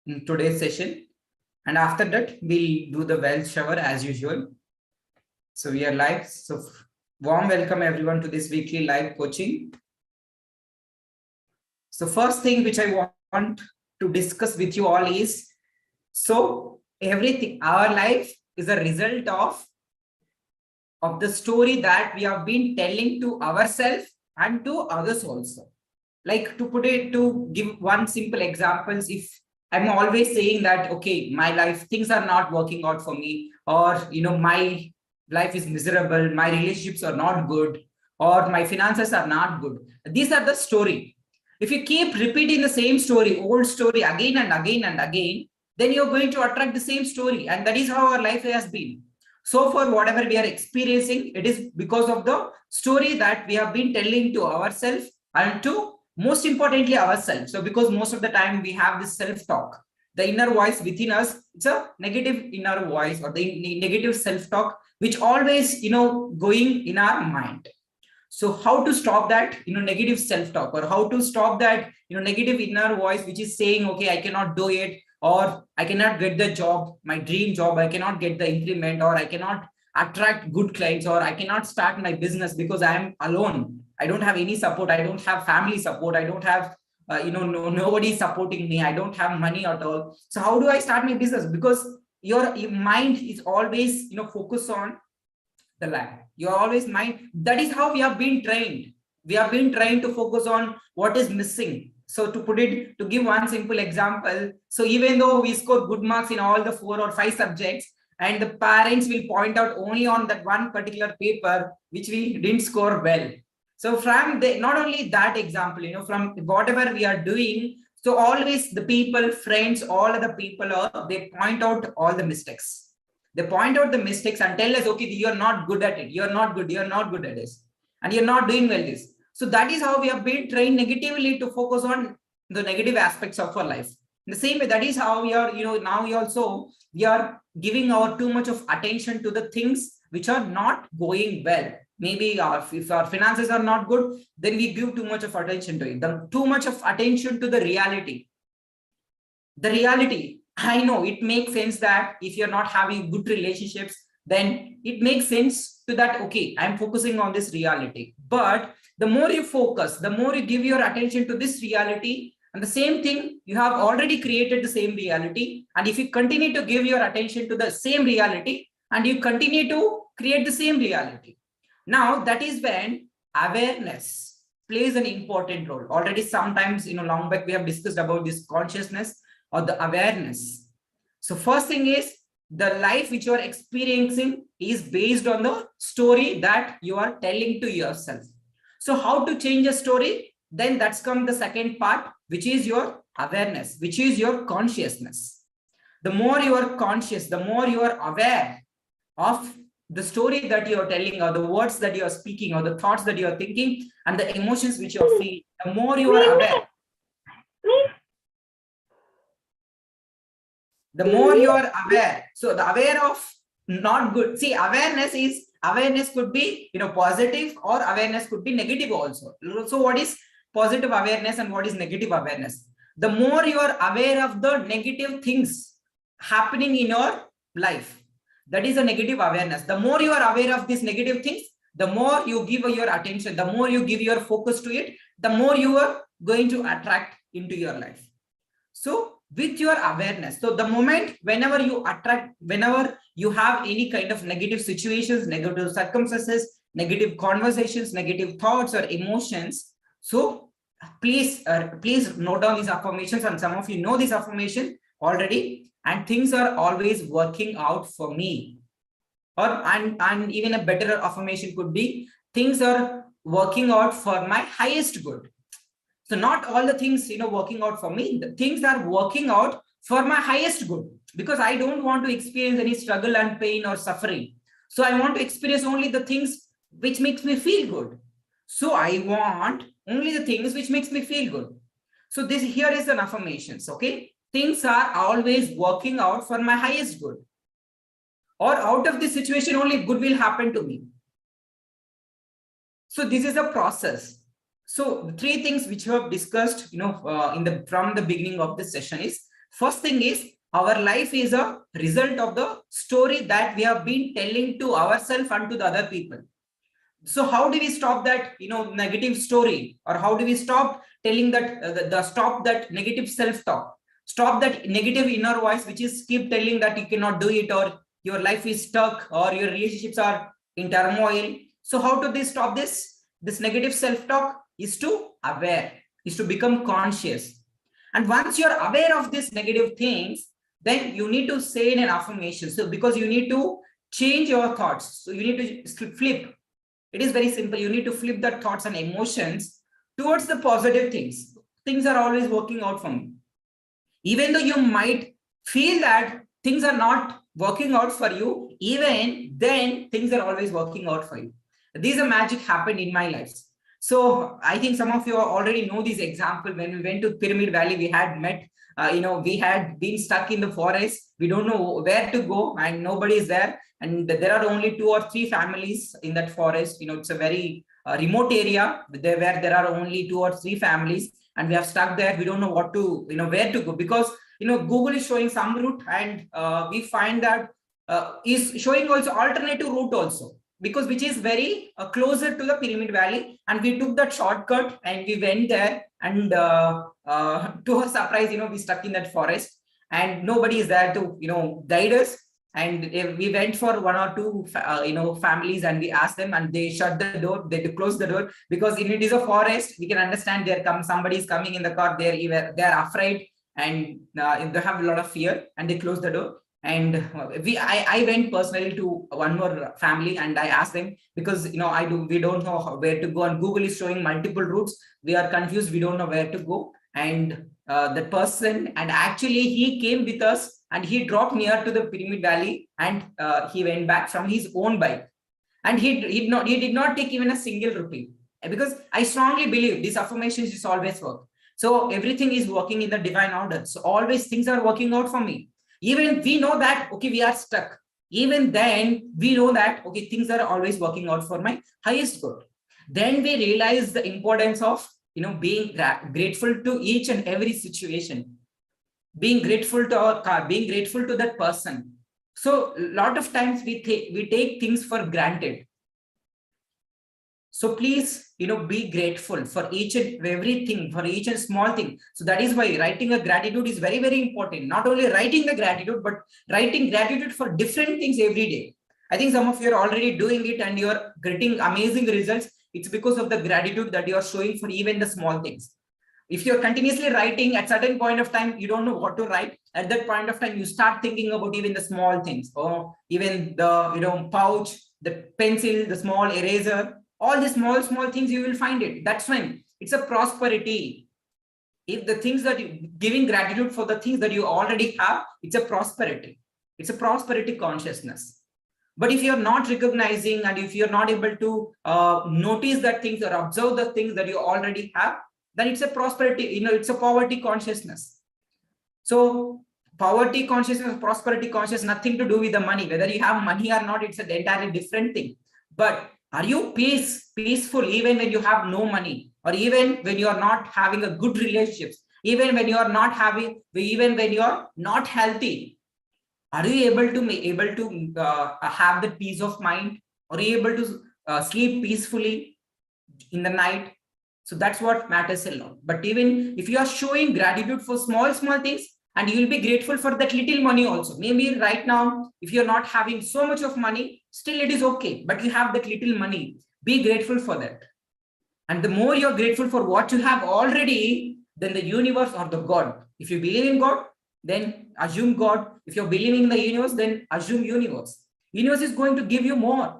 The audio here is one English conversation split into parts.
in today's session. And after that, we'll do the well shower as usual. So we are live. So warm welcome everyone to this weekly live coaching. So first thing which I want to discuss with you all is, so everything, our life is a result of the story that we have been telling to ourselves and to others also. Like to give one simple examples, if I'm always saying that, okay, my life, things are not working out for me, or, my life is miserable, my relationships are not good, or my finances are not good. These are the story. If you keep repeating the same story, old story again and again and again, then you're going to attract the same story. And that is how our life has been. So for whatever we are experiencing, it is because of the story that we have been telling to ourselves and to, most importantly, ourselves. So because most of the time we have this self-talk, the inner voice within us, it's a negative inner voice or the negative self-talk, which always, going in our mind. So how to stop that, negative self-talk, or how to stop that, negative inner voice, which is saying, okay, I cannot do it, or I cannot get the job, my dream job, I cannot get the increment, or I cannot attract good clients, or I cannot start my business because I am alone. I don't have any support. I don't have family support. I don't have, nobody supporting me. I don't have money at all. So how do I start my business? Because your mind is always, focused on the land. You're always mind. That is how we have been trained. We have been trained to focus on what is missing. So to give one simple example, so even though we score good marks in all the 4 or 5 subjects, and the parents will point out only on that one particular paper which we didn't score well. So from not only that example, from whatever we are doing, so always the people, friends, all other people they point out all the mistakes. They point out the mistakes and tell us, okay, you're not good at it. You're not good. You're not good at this. And you're not doing well this. So that is how we have been trained negatively to focus on the negative aspects of our life. In the same way, that is how we are, now we are giving our too much of attention to the things which are not going well. Maybe if our finances are not good, then we give too much of attention to it. Too much of attention to the reality. The reality, I know it makes sense that if you're not having good relationships, then it makes sense to that, okay, I'm focusing on this reality. But the more you focus, the more you give your attention to this reality, and the same thing, you have already created the same reality. And if you continue to give your attention to the same reality, and you continue to create the same reality, now that is when awareness plays an important role. Already sometimes, long back, we have discussed about this consciousness or the awareness. So first thing is, the life which you are experiencing is based on the story that you are telling to yourself. So how to change a story? Then that's come the second part, which is your awareness, which is your consciousness. The more you are conscious, the more you are aware of the story that you are telling, or the words that you are speaking, or the thoughts that you are thinking, and the emotions which you are feeling, the more you are aware. The more you are aware. So the aware of not good. See, awareness could be, positive, or awareness could be negative also. So what is positive awareness and what is negative awareness? The more you are aware of the negative things happening in your life, that is a negative awareness. The more you are aware of these negative things, the more you give your attention, the more you give your focus to it, the more you are going to attract into your life. So with your awareness, so the moment whenever you have any kind of negative situations, negative circumstances, negative conversations, negative thoughts or emotions, so please note down these affirmations. And some of you know this affirmation already. And things are always working out for me. And even a better affirmation could be, things are working out for my highest good. So not all the things, working out for me, the things are working out for my highest good, because I don't want to experience any struggle and pain or suffering. So I want to experience only the things which makes me feel good. So I want only the things which makes me feel good. So this here is an affirmations, okay? Things are always working out for my highest good. Or out of this situation, only good will happen to me. So this is a process. So the 3 things which we have discussed, from the beginning of this session is, First thing is, our life is a result of the story that we have been telling to ourselves and to the other people. So how do we stop that, negative story, or how do we stop telling that stop that negative self-talk, stop that negative inner voice which is keep telling that you cannot do it, or your life is stuck, or your relationships are in turmoil? So how do they stop this negative self-talk? Is to aware, is to become conscious. And once you're aware of these negative things, then you need to say an affirmation. So because you need to change your thoughts, so you need to flip. It is very simple. You need to flip the thoughts and emotions towards the positive things. Things are always working out for me. Even though you might feel that things are not working out for you, even then things are always working out for you. These are magic happened in my life. So I think some of you already know this example. When we went to Pyramid Valley, we had met, we had been stuck in the forest. We don't know where to go and nobody is there. And there are only 2 or 3 families in that forest. It's a very remote area where there are only 2 or 3 families, and we are stuck there. We don't know what to, where to go, because, Google is showing some route, and we find that is showing also alternative route also, because which is very closer to the Pyramid Valley. And we took that shortcut and we went there, and to our surprise, we stuck in that forest and nobody is there to, guide us. And we went for 1 or 2, families, and we asked them, and they shut the door. They closed the door, because it is a forest. We can understand somebody is coming in the car. They're afraid, and they have a lot of fear, and they closed the door. And I went personally to one more family, and I asked them, because we don't know where to go, and Google is showing multiple routes. We are confused. We don't know where to go. And the person, and actually he came with us, and he dropped near to the Pyramid Valley, and he went back from his own bike, and he did not take even a single rupee, because I strongly believe these affirmations is always work. So everything is working in the divine order. So always things are working out for me. Even we know that, okay, we are stuck. Even then we know that, okay, things are always working out for my highest good. Then we realize the importance of, being grateful to each and every situation, being grateful to our car, being grateful to that person. So a lot of times we take things for granted. So please, be grateful for each and everything, for each and small thing. So that is why writing a gratitude is very, very important. Not only writing the gratitude, but writing gratitude for different things every day. I think some of you are already doing it and you're getting amazing results. It's because of the gratitude that you are showing for even the small things. If you're continuously writing, at certain point of time, you don't know what to write. At that point of time, you start thinking about even the small things, or even the, pouch, the pencil, the small eraser, all the small things, you will find it. That's when it's a prosperity. If the things that giving gratitude for the things that you already have, it's a prosperity. It's a prosperity consciousness. But if you're not recognizing, and if you're not able to notice that things or observe the things that you already have, then it's a prosperity, it's a poverty consciousness. So poverty consciousness, prosperity consciousness, nothing to do with the money. Whether you have money or not, it's an entirely different thing. But are you peaceful even when you have no money, or even when you are not having a good relationships, even when you are not having, even when you are not healthy? Are you able to have the peace of mind? Are you able to sleep peacefully in the night? So that's what matters a lot. But even if you are showing gratitude for small things, and you will be grateful for that little money also. Maybe right now, if you're not having so much of money, still it is okay, but you have that little money. Be grateful for that. And the more you're grateful for what you have already, then the universe or the God. If you believe in God, then assume God. If you're believing in the universe, then assume universe. Universe is going to give you more.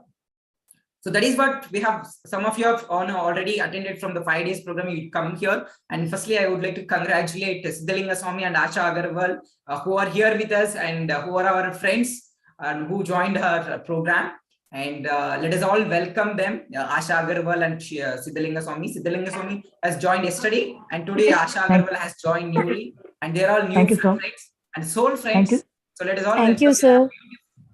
So that is what we have. Some of you have already attended from the 5 days program. You come here. And firstly, I would like to congratulate Siddhalinga Swami and Asha Agarwal, who are here with us, and who are our friends and who joined our program. And let us all welcome them, Asha Agarwal and Siddhalinga Swami. Siddhalinga Swami has joined yesterday, and today Asha Agarwal has joined newly. And they are all new friends and soul friends. So let us all Thank you, sir.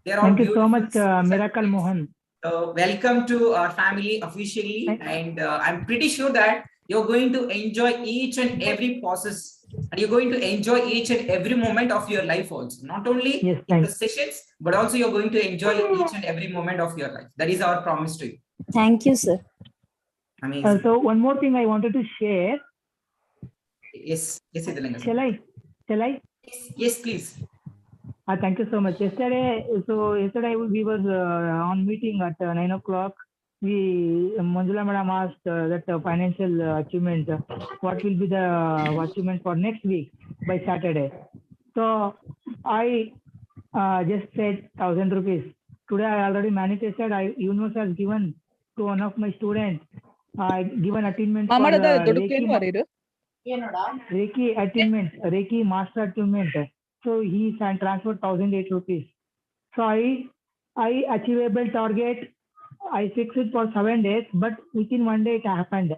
They are all Thank you so much, Miracle Mohan. So welcome to our family officially, and I'm pretty sure that you're going to enjoy each and every process and you're going to enjoy each and every moment of your life also. Not only Yes, in the thanks. sessions, but also you're going to enjoy each and every moment of your life. That is our promise to you. Thank you, sir. Amazing. So one more thing I wanted to share. Yes, yes, Siddhalinga. Shall I? Shall I? Yes, please. Thank you so much. Yesterday we were on meeting at 9 o'clock. Manjula Madam asked that financial achievement, what will be the achievement for next week by Saturday. So I just said 1,000 rupees. Today I already manifested. Universe has given to one of my students. I given attainment for Reiki attainment, Reiki master attainment. So he transferred 1,008 rupees. So I achievable target. I fixed it for 7 days, but within 1 day it happened.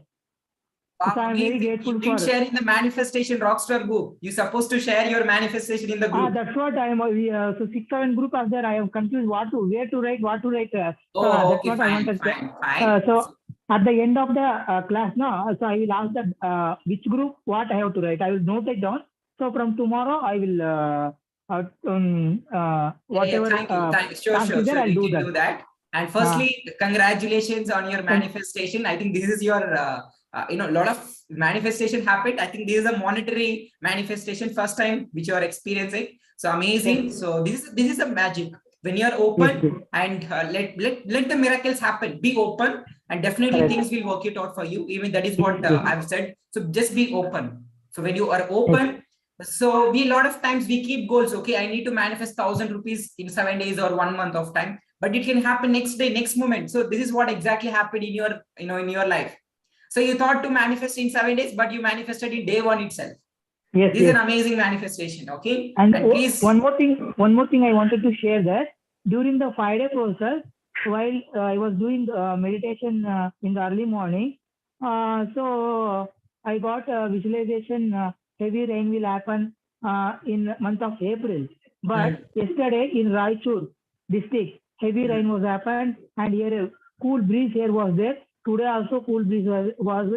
Wow, so I'm very grateful you didn't for. share in the manifestation rockstar group. You're supposed to share your manifestation in the group. That's what I am. So 6-7 group are there. I am confused where to write. That's okay, what fine, I wanted. Fine. So at the end of the class, no. So I will ask that which group what I have to write. I will note it down. So from tomorrow I will whatever. Thank you. Sure. I'll You do can that. do that. And firstly, congratulations on your manifestation. I think this is your, a lot of manifestation happened. I think this is a monetary manifestation first time which you are experiencing. So amazing. Yes. So this is a magic. When you are open and let the miracles happen. Be open and definitely things will work it out for you. Even that is what I've said. So just be open. So when you are open, so a lot of times we keep goals. Okay, I need to manifest 1,000 rupees in 7 days or 1 month of time, but it can happen next day, next moment. So this is what exactly happened in your, in your life. So you thought to manifest in 7 days, but you manifested in day 1 itself. Yes, this is an amazing manifestation. Okay, and please. One more thing I wanted to share that during the 5-day process, while I was doing meditation in the early morning, so I got a visualization. Heavy rain will happen in month of April. But yesterday in Raichur district, heavy rain was happened, and here a cool breeze here was there. Today also cool breeze was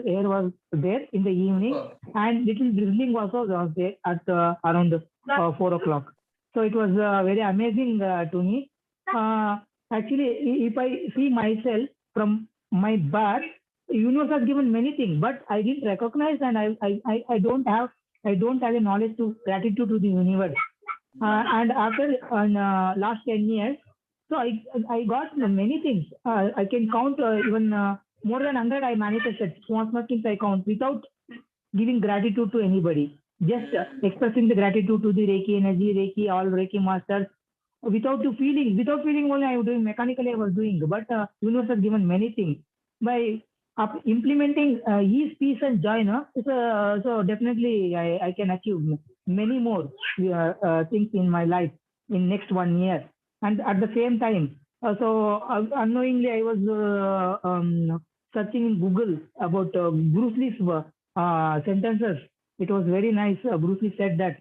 there in the evening, and little drizzling also was there at around 4 o'clock. So it was very amazing to me. Actually, if I see myself from my birth, the universe has given many things, but I didn't recognize, and I don't have a knowledge to gratitude to the universe. And after last 10 years, so I got many things. I can count even more than 100 I manifested. Small things I count without giving gratitude to anybody. Just expressing the gratitude to the Reiki energy, Reiki, all Reiki masters, without feeling only I was doing mechanically I was doing. But universe has given many things by implementing ease, peace, and joy. No? So definitely I can achieve many more things in my life in next 1 year. And at the same time, unknowingly I was searching in Google about Bruce Lee's sentences. It was very nice. Bruce Lee said that.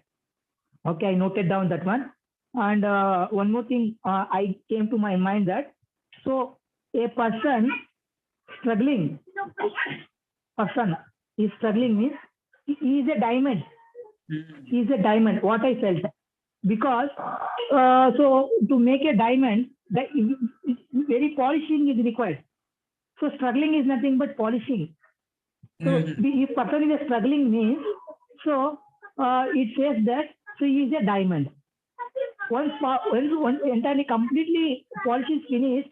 Okay, I noted down that one. And one more thing, I came to my mind that so a person is struggling means he is a diamond. He is a diamond. What I felt, because so to make a diamond, that very polishing is required. So struggling is nothing but polishing. So if person is struggling means, so it says that so he is a diamond. Once entirely completely polish is finished,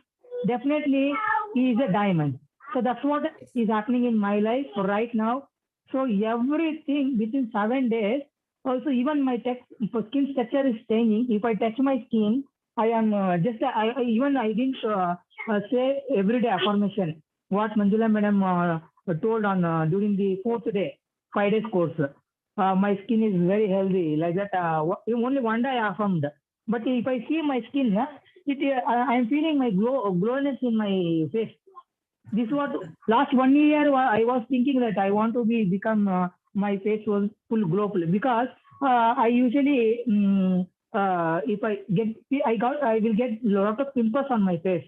definitely he is a diamond. So that's what is happening in my life right now. So everything within 7 days. Also, even my skin structure is changing. If I touch my skin, I am I didn't say everyday affirmation. What Manjula Madam told on during the 4th day, 5 days course. My skin is very healthy. Like that, only 1 day I affirmed. But if I see my skin, I am feeling my glowness in my face. This was last 1 year. I was thinking that I want to become my face was full glow, because I usually if I will get lot of pimples on my face,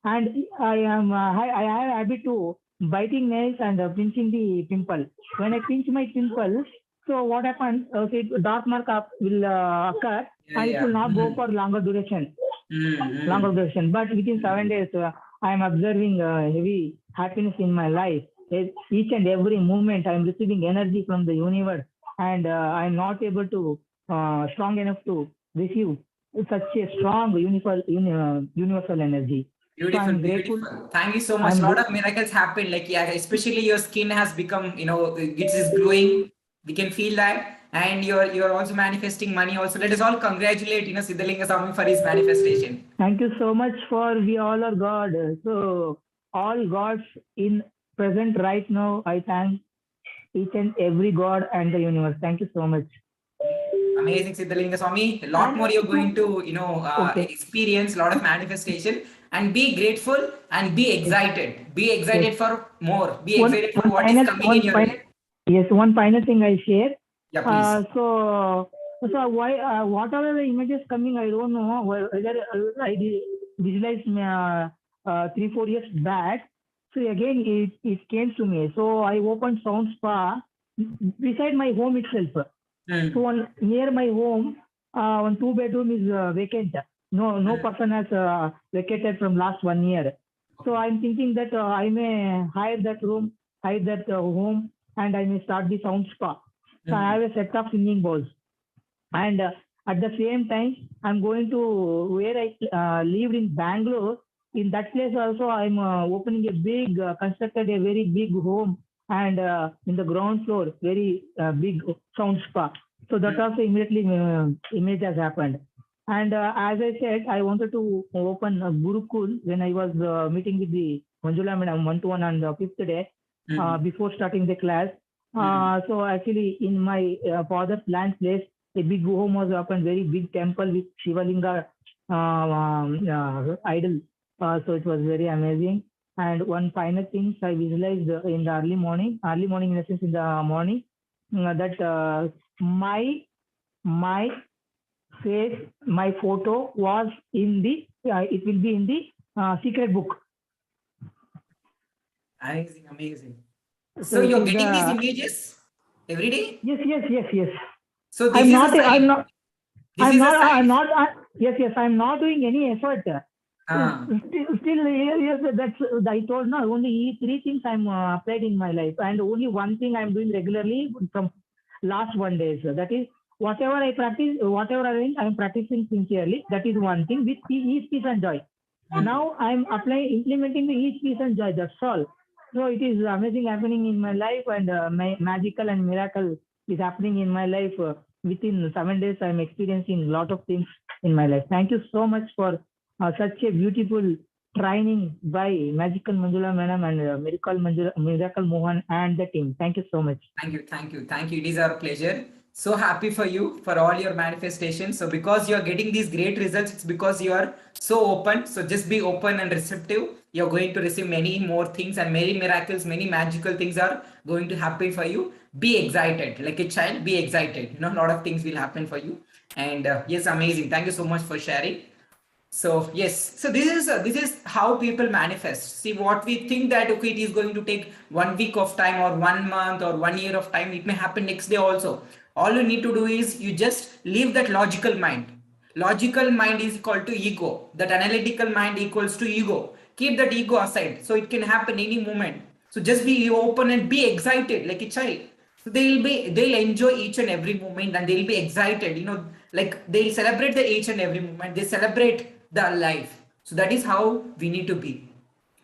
and I have a habit to biting nails and pinching the pimple. When I pinch my pimple, So what happens? See, dark mark will occur, Yeah, and it will yeah. not go for longer duration. Mm-hmm. Longer duration. But within 7 days, I am observing heavy happiness in my life. Each and every moment, I am receiving energy from the universe, and I am not able to strong enough to receive such a strong universal energy. So I Beautiful, am grateful. beautiful. Thank you so much. A I'm lot of miracles happen. Like, yeah, especially your skin has become, it is growing. We can feel that. And you're also manifesting money also. Let us all congratulate, Siddhalinga Swami for his manifestation. Thank you so much for we all are God. So all gods in present right now, I thank each and every God and the universe. Thank you so much. Amazing, Siddhalinga Swami. A lot And more you're going to to, okay, experience a lot of manifestation and be grateful and be yes, excited. Be yes. excited for more. Be One excited for one what is final coming in one your final life. yes, one final thing I share. Yeah, please. So why whatever the images coming, I don't know whether I visualized 3 4 years back. So again it came to me. So I opened Sound Spa beside my home itself. So Mm. one near my home, one two bedroom is vacant. No Mm. person has vacated from last 1 year. So Okay. I'm thinking that I may hire that room, hire that home, and I may start the sound spa. So I Mm. have a set of singing bowls, and at the same time, I'm going to where I lived in Bangalore. In that place also, I'm opening a big, constructed a very big home, and in the ground floor, very big sound spa. So that Mm. also immediately image has happened. And as I said, I wanted to open a Gurukul when I was meeting with the Manjula madam one to one on the fifth day Mm. before starting the class. Mm. So actually, in my father's land place, a big home was opened, very big temple with Shivalinga idol. So it was very amazing. And one final thing I visualized in the early morning in the sense in the morning, that my face, my photo was in the, it will be in the secret book. Amazing, amazing. So So it you're is getting these the, images every day? yes, yes, yes, yes. So this I'm is a not, I'm sign. not, This is a I'm sign. not, yes, yes, I'm not doing any effort. Ah, Still, yes, that's, I told no, only three things I'm applied in my life, and only one thing I'm doing regularly from last 1 day. So that is whatever I practice, whatever I doing, I'm practicing sincerely. That is one thing with ease, peace, and joy. mm. Now I'm applying, implementing the ease, peace, and joy. That's all. So it is amazing happening in my life, and magical and miracle is happening in my life. Within 7 days, I'm experiencing a lot of things in my life. Thank you so much for such a beautiful training by Magical Manjula Madam and Miracle Mohan and the team. Thank you so much. Thank you, thank you, thank you. It is our pleasure. So happy for you for all your manifestations. So because you are getting these great results, it's because you are so open. So just be open and receptive. You're going to receive many more things and many miracles, many magical things are going to happen for you. Be excited, like a child. Be excited. A lot of things will happen for you. And yes, amazing. Thank you so much for sharing. So yes, so this is how people manifest. See, what we think that okay, it is going to take 1 week of time or 1 month or 1 year of time. It may happen next day also. All you need to do is you just leave that logical mind. Logical mind is equal to ego. That analytical mind equals to ego. Keep that ego aside. So it can happen any moment. So just be open and be excited like a child. So they'll enjoy each and every moment and they'll be excited, like they'll celebrate the each and every moment. They celebrate the life. So that is how we need to be.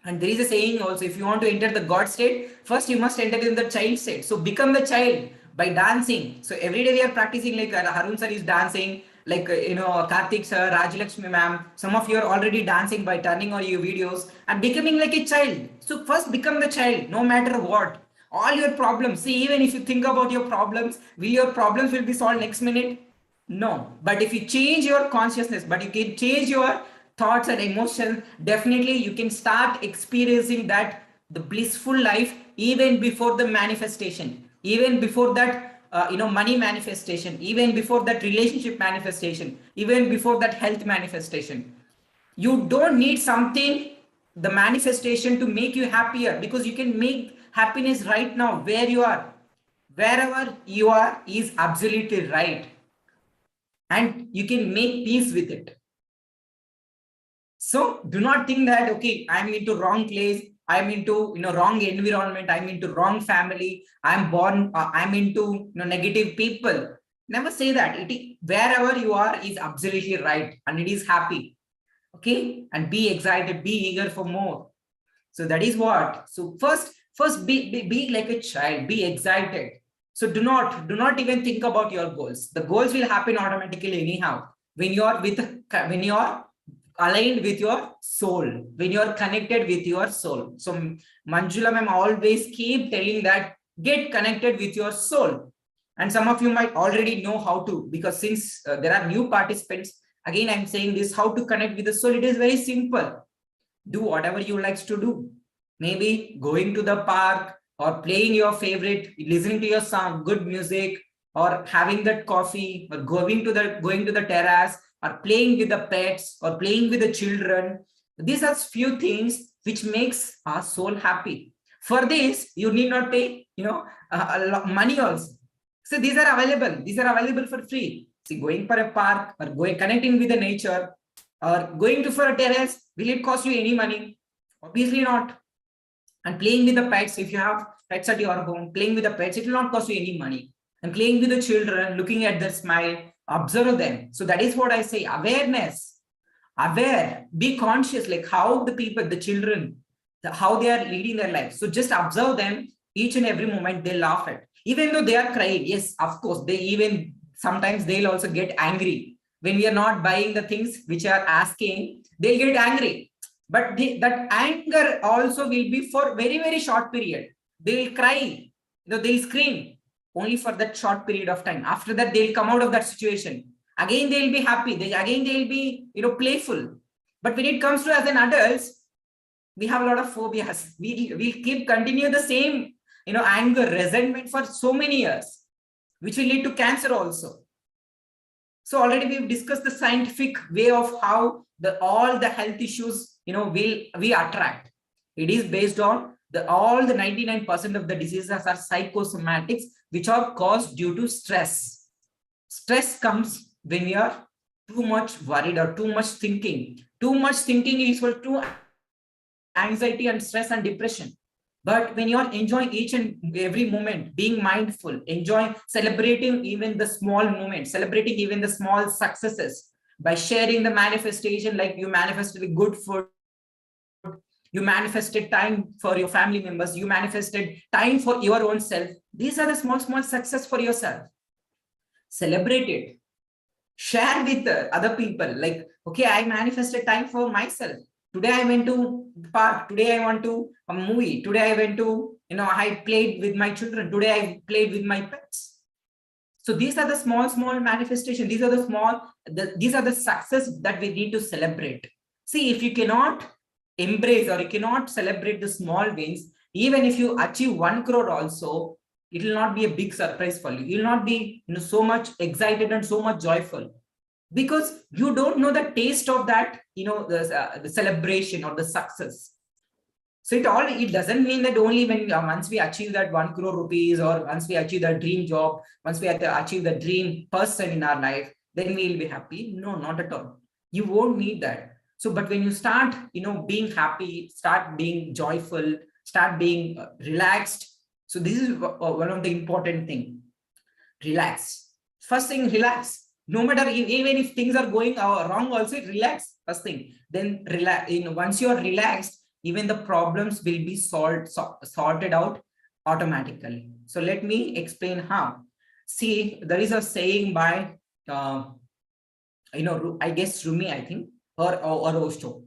And there is a saying also, if you want to enter the God state, first you must enter in the child state. So become the child by dancing. So every day we are practicing, like Harun sir is dancing, like Karthik sir, Rajlakshmi ma'am. Some of you are already dancing by turning on your videos and becoming like a child. So first become the child, no matter what. All your problems. See, even if you think about your problems, will your problems will be solved next minute? No, but if you change your consciousness, but you can change your thoughts and emotions, definitely you can start experiencing that the blissful life even before the manifestation, even before that money manifestation, even before that relationship manifestation, even before that health manifestation. You don't need something, the manifestation, to make you happier, because you can make happiness right now where you are. wherever you are is absolutely right, and you can make peace with it. So do not think that, okay, I'm into wrong place, I'm into wrong environment, I'm into wrong family, I'm born, I'm into negative people. Never say that. Wherever you are is absolutely right, and it is happy. Okay, and be excited, be eager for more. So that is what. So first be like a child, be excited. So do not even think about your goals. The goals will happen automatically anyhow when you are aligned with your soul, when you are connected with your soul. So Manjula ma'am always keep telling that get connected with your soul. And some of you might already know how to, because since there are new participants, again I'm saying this, how to connect with the soul. It is very simple. Do whatever you like to do. Maybe going to the park, or playing your favorite, listening to your song, good music, or having that coffee, or going to the terrace, or playing with the pets, or playing with the children. These are few things which makes our soul happy. For this, you need not pay, money also. So these are available. These are available for free. See, going for a park, or connecting with the nature, or going to for a terrace, will it cost you any money? Obviously not. And playing with the pets, if you have pets at your home, playing with the pets, it will not cost you any money. And playing with the children, looking at their smile, observe them. So that is what I say, awareness. Aware, be conscious, like how the people, the children, how they are leading their life. So just observe them. Each and every moment they laugh at, even though they are crying. Yes, of course, they even sometimes they'll also get angry when we are not buying the things which are asking. They'll get angry, but that anger also will be for very, very short period. They'll cry, they'll scream only for that short period of time. After that, they'll come out of that situation. Again, they'll be happy. Again, they'll be playful. But when it comes to as an adults, we have a lot of phobias. We keep continue the same anger, resentment for so many years, which will lead to cancer also. So already we've discussed the scientific way of how all the health issues we attract. It is based on all the 99% of the diseases are psychosomatics, which are caused due to stress. Stress comes when we are too much worried or too much thinking. Too much thinking is equal to anxiety and stress and depression. But when you are enjoying each and every moment, being mindful, enjoying, celebrating even the small moments, celebrating even the small successes, by sharing the manifestation, like you manifested good food, you manifested time for your family members, you manifested time for your own self. These are the small success for yourself. Celebrate it. Share with other people, like, okay, I manifested time for myself. Today I went to the park. Today I went to a movie. Today I went to, I played with my children. Today I played with my pets. So these are the small manifestations. These are these are the success that we need to celebrate. See, if you cannot embrace or you cannot celebrate the small wins, even if you achieve 1 crore also, it will not be a big surprise for you. You will not be so much excited and so much joyful, because you don't know the taste of that, the celebration or the success. So it doesn't mean that only when once we achieve that 1 crore rupees, or once we achieve the dream job, once we achieve the dream person in our life, then we will be happy. No, not at all. You won't need that. So, but when you start, being happy, start being joyful, start being relaxed. So this is one of the important thing. Relax. First thing, relax. No matter even if things are going wrong, also relax. First thing. Then relax. Once you are relaxed, even the problems will be sorted out automatically. So let me explain how. See, there is a saying by I guess Rumi, I think, or Osho.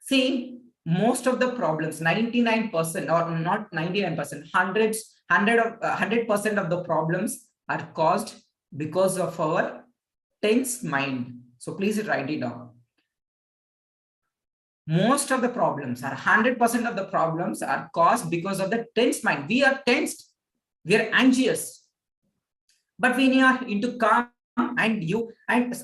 See, most of the problems, 99%, or not 99%, 100% of the problems are caused because of our tense mind. So please write it down. Most of the problems, are 100% of the problems are caused because of the tense mind. We are tensed, we are anxious. But when you are into calm, and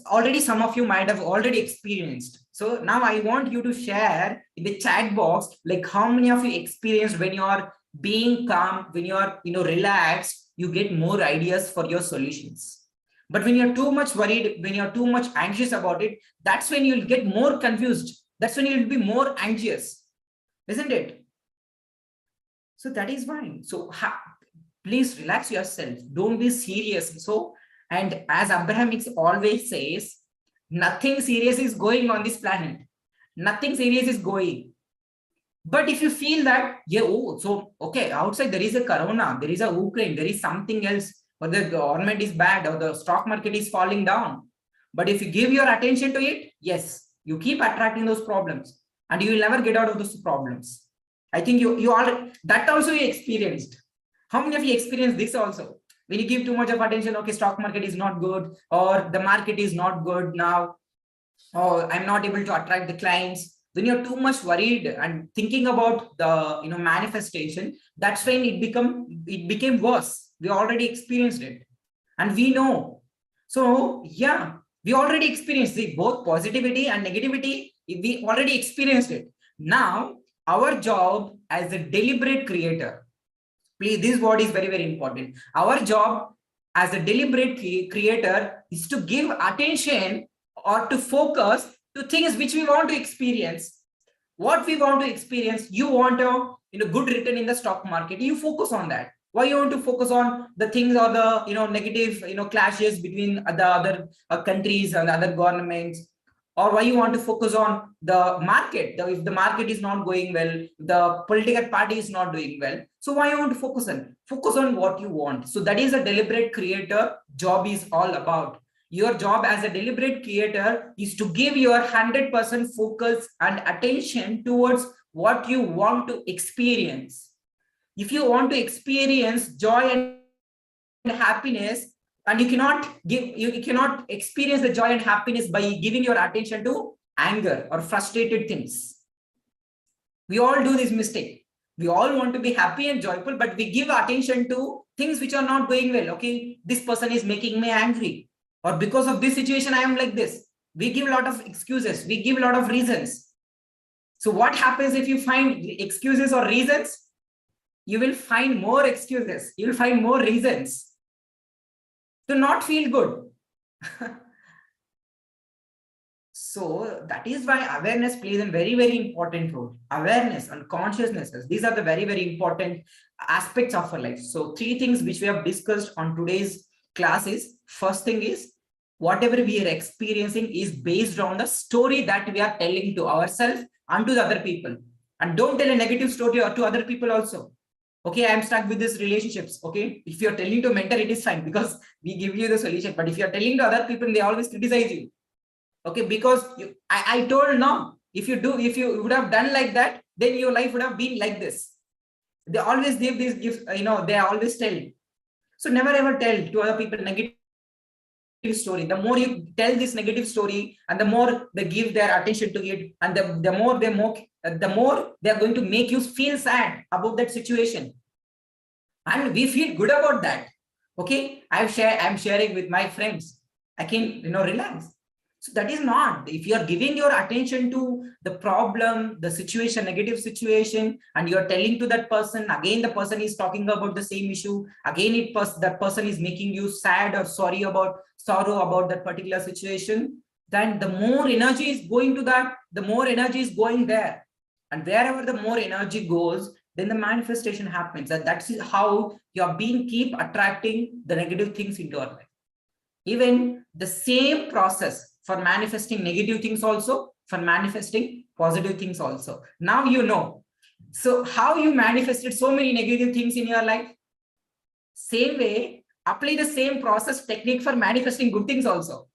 already some of you might have already experienced. So now I want you to share in the chat box, like how many of you experienced when you are being calm, when you are relaxed, you get more ideas for your solutions. But when you're too much worried, when you're too much anxious about it, that's when you'll get more confused. That's when you'll be more anxious, isn't it? So that is fine. So please relax yourself. Don't be serious. So, and as Abrahamics always says, nothing serious is going on this planet. Nothing serious is going. But if you feel that, yeah, oh, so, okay, outside there is a corona, there is a Ukraine, there is something else, or the government is bad, or the stock market is falling down. But if you give your attention to it, yes, you keep attracting those problems and you will never get out of those problems. I think you all, that also you experienced. How many of you experienced this also? When you give too much of attention, okay, stock market is not good, or the market is not good now, or I'm not able to attract the clients. When you're too much worried and thinking about the manifestation, that's when it became worse. We already experienced it, and we know. So yeah, we already experienced it, both positivity and negativity. We already experienced it. Now our job as a deliberate creator, please, this word is very, very important. Our job as a deliberate creator is to give attention or to focus to things which we want to experience. What we want to experience, you want a good return in the stock market, you focus on that. Why you want to focus on the things or the negative clashes between the other countries and other governments? Or why you want to focus on the market? If the market is not going well, the political party is not doing well. So why you want to focus on what you want? So that is a deliberate creator job is all about. Your job as a deliberate creator is to give your 100% focus and attention towards what you want to experience. If you want to experience joy and happiness, and you cannot experience the joy and happiness by giving your attention to anger or frustrated things. We all do this mistake. We all want to be happy and joyful, but we give attention to things which are not going well. Okay, this person is making me angry, or because of this situation I am like this. We give a lot of excuses, we give a lot of reasons. So what happens if you find excuses or reasons? You will find more excuses, you will find more reasons to not feel good. So that is why awareness plays a very, very important role. Awareness and consciousness, these are the very, very important aspects of our life. So 3 things which we have discussed on today's class is, first thing is, whatever we are experiencing is based on the story that we are telling to ourselves and to the other people. And don't tell a negative story or to other people also. Okay, I am stuck with these relationships. Okay, if you're telling to mentor, it is fine because we give you the solution. But if you're telling to other people, they always criticize you. Okay, because I told no, if you would have done like that, then your life would have been like this. They always give these gifts, they always tell. So never ever tell to other people negative story. The more you tell this negative story, and the more they give their attention to it, and the more they mock, the more they are going to make you feel sad about that situation. And we feel good about that. Okay, I'm sharing with my friends. I can relax. So that is not. If you are giving your attention to the problem, the situation, negative situation, and you are telling to that person, again the person is talking about the same issue, again that person is making you sad or sorrow about that particular situation, then the more energy is going to that, the more energy is going there. And wherever the more energy goes, then the manifestation happens. And that's how you are keep attracting the negative things into your life. Even the same process for manifesting negative things also, for manifesting positive things also. Now you know. So how you manifested so many negative things in your life? Same way, apply the same process technique for manifesting good things also.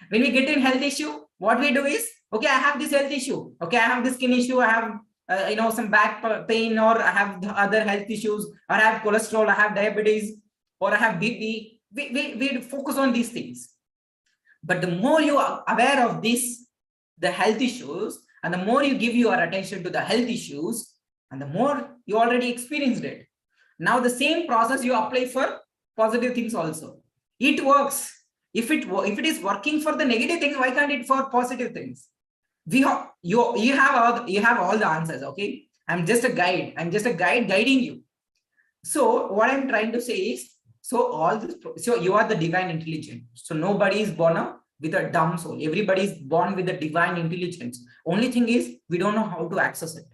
When we get in health issue, what we do is, okay, I have this health issue. Okay, I have this skin issue. I have some back pain, or I have other health issues, or I have cholesterol, I have diabetes, or I have BP. We focus on these things. But the more you are aware of this, the health issues, and the more you give your attention to the health issues, and the more you already experienced it. Now the same process you apply for positive things also. It works. If it is working for the negative things, why can't it for positive things? You have all the answers. Okay, I'm just a guide. I'm just a guide guiding you. So what I'm trying to say is, So all this, so you are the divine intelligence. So nobody is born with a dumb soul. Everybody is born with a divine intelligence. Only thing is we don't know how to access it.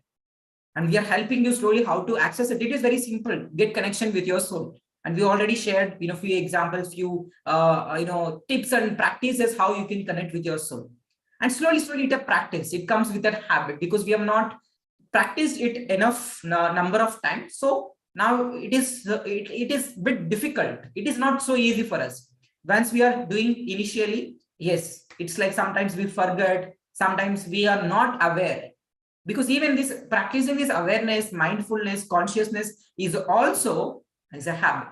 And we are helping you slowly how to access it. It is very simple. Get connection with your soul. And we already shared, few examples, few, tips and practices how you can connect with your soul. And slowly, slowly, it a practice. It comes with that habit because we have not practiced it enough number of times. So now it is a bit difficult. It is not so easy for us. Once we are doing initially, yes, it's like sometimes we forget. Sometimes we are not aware, because even this practicing this awareness, mindfulness, consciousness is also as a habit.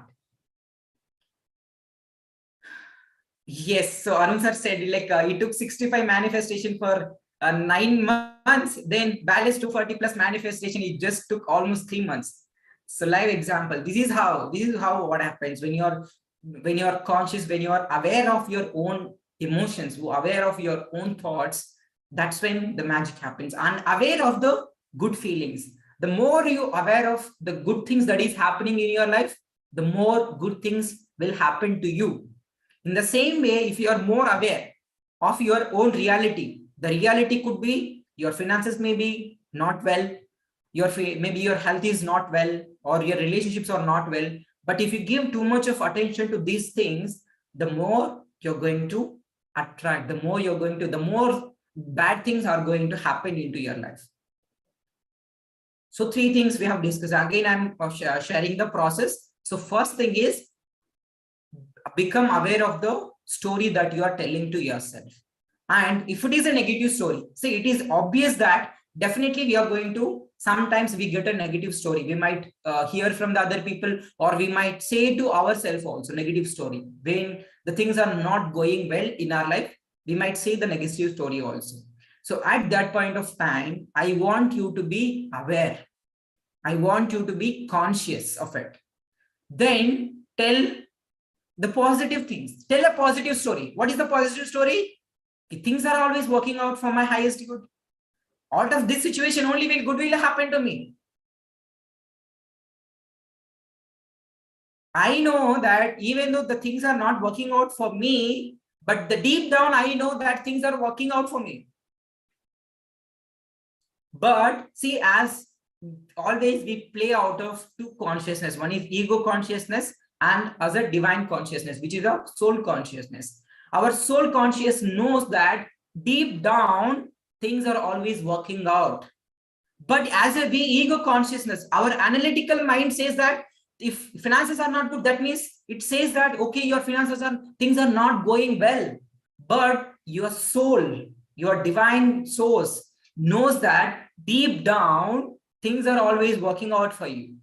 Yes, so Arun sir said like it took 65 manifestation for 9 months, then balance 240 plus manifestation, it just took almost 3 months. So live example, this is how what happens when you're conscious, when you are aware of your own emotions, aware of your own thoughts. That's when the magic happens. And aware of the good feelings. The more you aware of the good things that is happening in your life, the more good things will happen to you. In the same way, if you are more aware of your own reality, the reality could be your finances may be not well, maybe your health is not well, or your relationships are not well. But if you give too much of attention to these things, the more you're going to attract, the more bad things are going to happen into your life. So 3 things we have discussed. Again, I'm sharing the process. So first thing is become aware of the story that you are telling to yourself. And if it is a negative story, see, it is obvious that definitely we are going to, sometimes we get a negative story. We might hear from the other people, or we might say to ourselves also negative story. When the things are not going well in our life, we might say the negative story also. So at that point of time, I want you to be aware. I want you to be conscious of it. Then tell the positive things. Tell a positive story. What is the positive story? Things are always working out for my highest good. Out of this situation, only good will happen to me. I know that even though the things are not working out for me, but the deep down, I know that things are working out for me. But see, as always, we play out of 2 consciousness. One is ego consciousness and other divine consciousness, which is a soul consciousness. Our soul conscious knows that deep down, things are always working out. But as a ego consciousness, our analytical mind says that if finances are not good, that means it says that, okay, your things are not going well. But your soul, your divine source knows that deep down, things are always working out for you.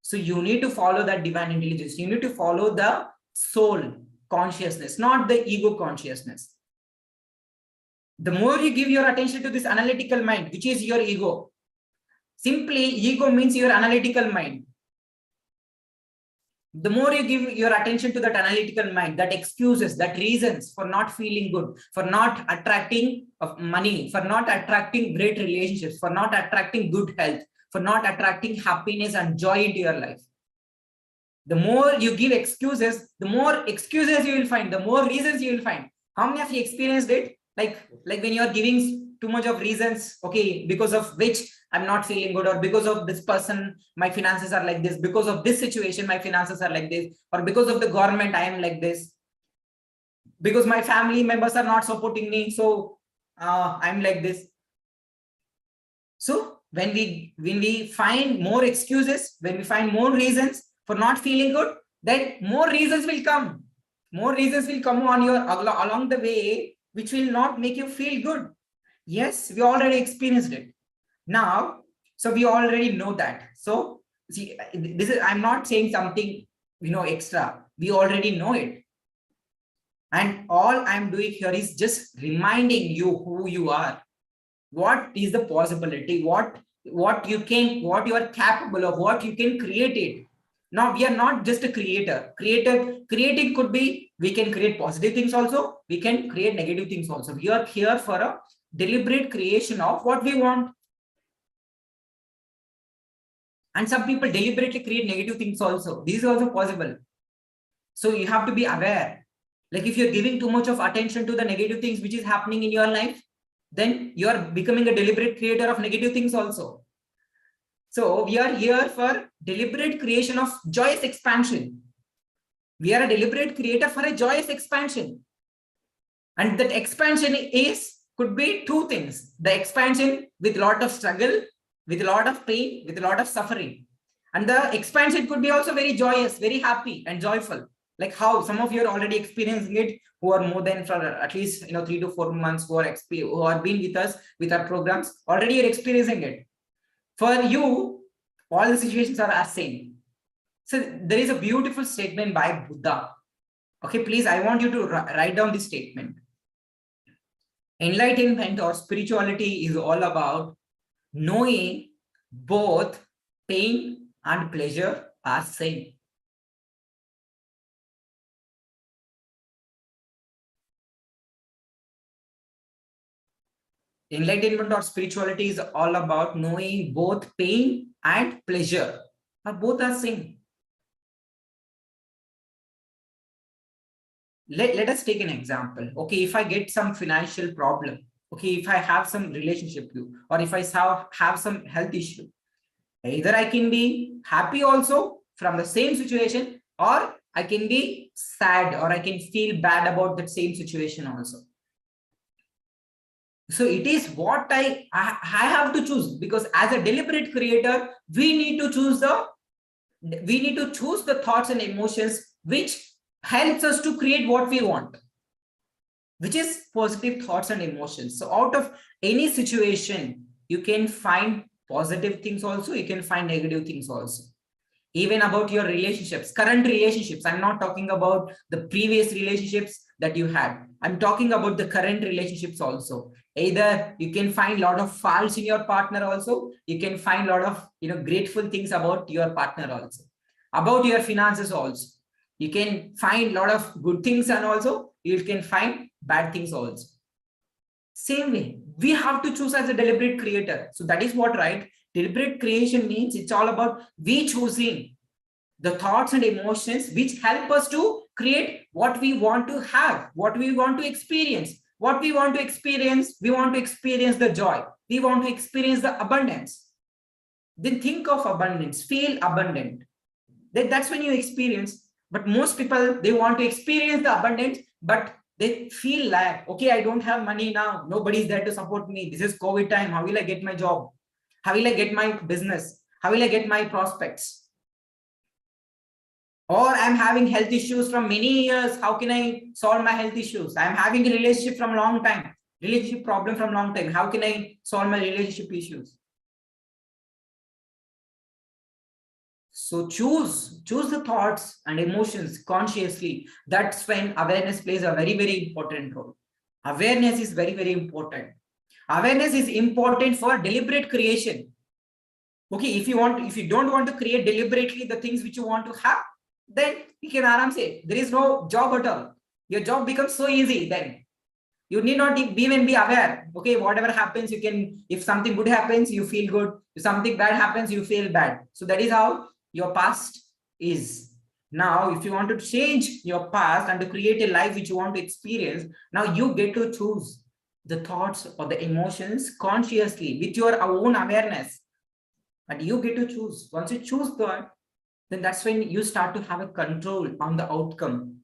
So you need to follow that divine intelligence. You need to follow the soul consciousness, not the ego consciousness. The more you give your attention to this analytical mind, which is your ego, simply ego means your analytical mind. The more you give your attention to that analytical mind, that excuses, that reasons for not feeling good, for not attracting money, for not attracting great relationships, for not attracting good health, for not attracting happiness and joy into your life. The more you give excuses, the more excuses you will find, the more reasons you will find. How many of you experienced it? Like when you are giving too much of reasons, okay, because of which I'm not feeling good, or because of this person, my finances are like this, because of this situation, my finances are like this, or because of the government, I am like this, because my family members are not supporting me, so I'm like this. So when we find more excuses, when we find more reasons for not feeling good, then more reasons will come. More reasons will come on your along the way, which will not make you feel good. Yes, we already experienced it. Now, so we already know that. So see, I'm not saying something, extra. We already know it. And all I'm doing here is just reminding you who you are. What is the possibility? What you are capable of, what you can create it. Now we are not just a creator. Creating could be, we can create positive things also, we can create negative things also. We are here for a deliberate creation of what we want. And some people deliberately create negative things also. This is also possible. So you have to be aware. Like if you're giving too much of attention to the negative things which is happening in your life, then you are becoming a deliberate creator of negative things also. So we are here for deliberate creation of joyous expansion. We are a deliberate creator for a joyous expansion. And that expansion could be two things. The expansion with a lot of struggle, with a lot of pain, with a lot of suffering. And the expansion could be also very joyous, very happy and joyful. Like how some of you are already experiencing it, who are more than for at least 3 to 4 months, who are been with us with our programs. Already you're experiencing it. For you, all the situations are the same. So there is a beautiful statement by Buddha. Okay, please, I want you to write down this statement. Enlightenment or spirituality is all about knowing both pain and pleasure are same. Enlightenment or spirituality is all about knowing both pain and pleasure are both are same. Let us take an example. Okay, if I get some financial problem, okay, if I have some relationship issue, or if I have some health issue, either I can be happy also from the same situation, or I can be sad, or I can feel bad about that same situation also. So it is what I have to choose, because as a deliberate creator, we need to choose the thoughts and emotions which helps us to create what we want, which is positive thoughts and emotions. So out of any situation, you can find positive things also, you can find negative things also. Even about your relationships, current relationships, I'm not talking about the previous relationships that you had. I'm talking about the current relationships also. Either you can find a lot of faults in your partner also, you can find a lot of grateful things about your partner also, about your finances also. You can find a lot of good things, and also you can find bad things also. Same way, we have to choose as a deliberate creator. So that is what, right? Deliberate creation means it's all about we choosing the thoughts and emotions which help us to create what we want to have, what we want to experience. What we want to experience, we want to experience the joy. We want to experience the abundance. Then think of abundance, feel abundant. That's when you experience. But most people, they want to experience the abundance, but they feel like, okay, I don't have money now. Nobody's there to support me. This is COVID time. How will I get my job? How will I get my business? How will I get my prospects? Or I'm having health issues from many years. How can I solve my health issues? I'm having a relationship from a long time, relationship problem from a long time. How can I solve my relationship issues? So choose the thoughts and emotions consciously. That's when awareness plays a very, very important role. Awareness is very, very important. Awareness is important for deliberate creation. Okay, if you don't want to create deliberately the things which you want to have, then you can say there is no job at all. Your job becomes so easy. Then you need not even be aware. Okay, whatever happens, you can, if something good happens, you feel good. If something bad happens, you feel bad. So that is how your past is. Now, if you want to change your past and to create a life which you want to experience, now you get to choose the thoughts or the emotions consciously with your own awareness. And you get to choose. Once you choose that, then that's when you start to have a control on the outcome.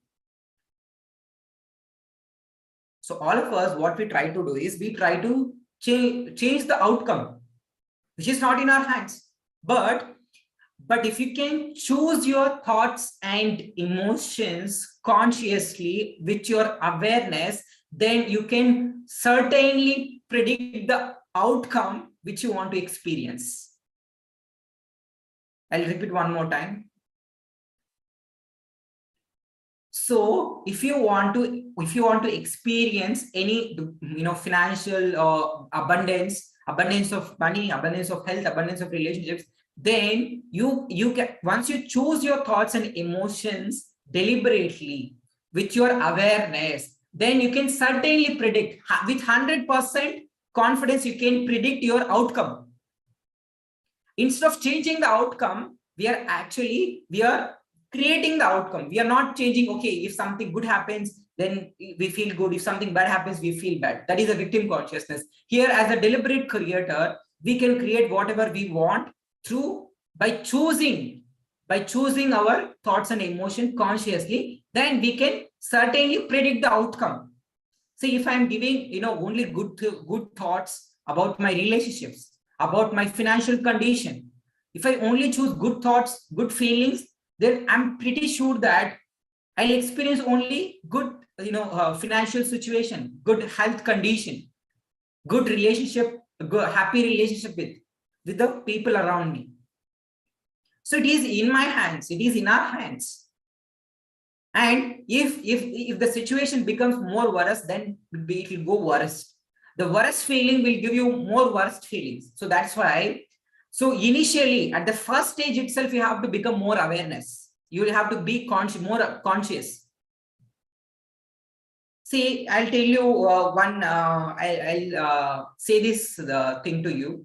So all of us, what we try to do is we try to change the outcome, which is not in our hands. But if you can choose your thoughts and emotions consciously with your awareness, then you can certainly predict the outcome which you want to experience. I'll repeat one more time. So if you want to experience any financial abundance of money, abundance of health, abundance of relationships, then you can, once you choose your thoughts and emotions deliberately with your awareness, then you can certainly predict with 100% confidence. You can predict your outcome. Instead of changing the outcome, we are creating the outcome. We are not changing, okay, if something good happens, then we feel good. If something bad happens, we feel bad. That is a victim consciousness. Here, as a deliberate creator, we can create whatever we want through by choosing our thoughts and emotion consciously. Then we can certainly predict the outcome. See, if I'm giving, only good thoughts about my relationships, about my financial condition, if I only choose good thoughts, good feelings, then I'm pretty sure that I'll experience only good, financial situation, good health condition, good relationship, good happy relationship with the people around me. So it is in my hands. It is in our hands. And if the situation becomes more worse, then it will go worst. The worst feeling will give you more worst feelings. So that's why. So initially, at the first stage itself, you have to become more awareness. You will have to be more conscious. See, I'll tell you one. I'll say this thing to you.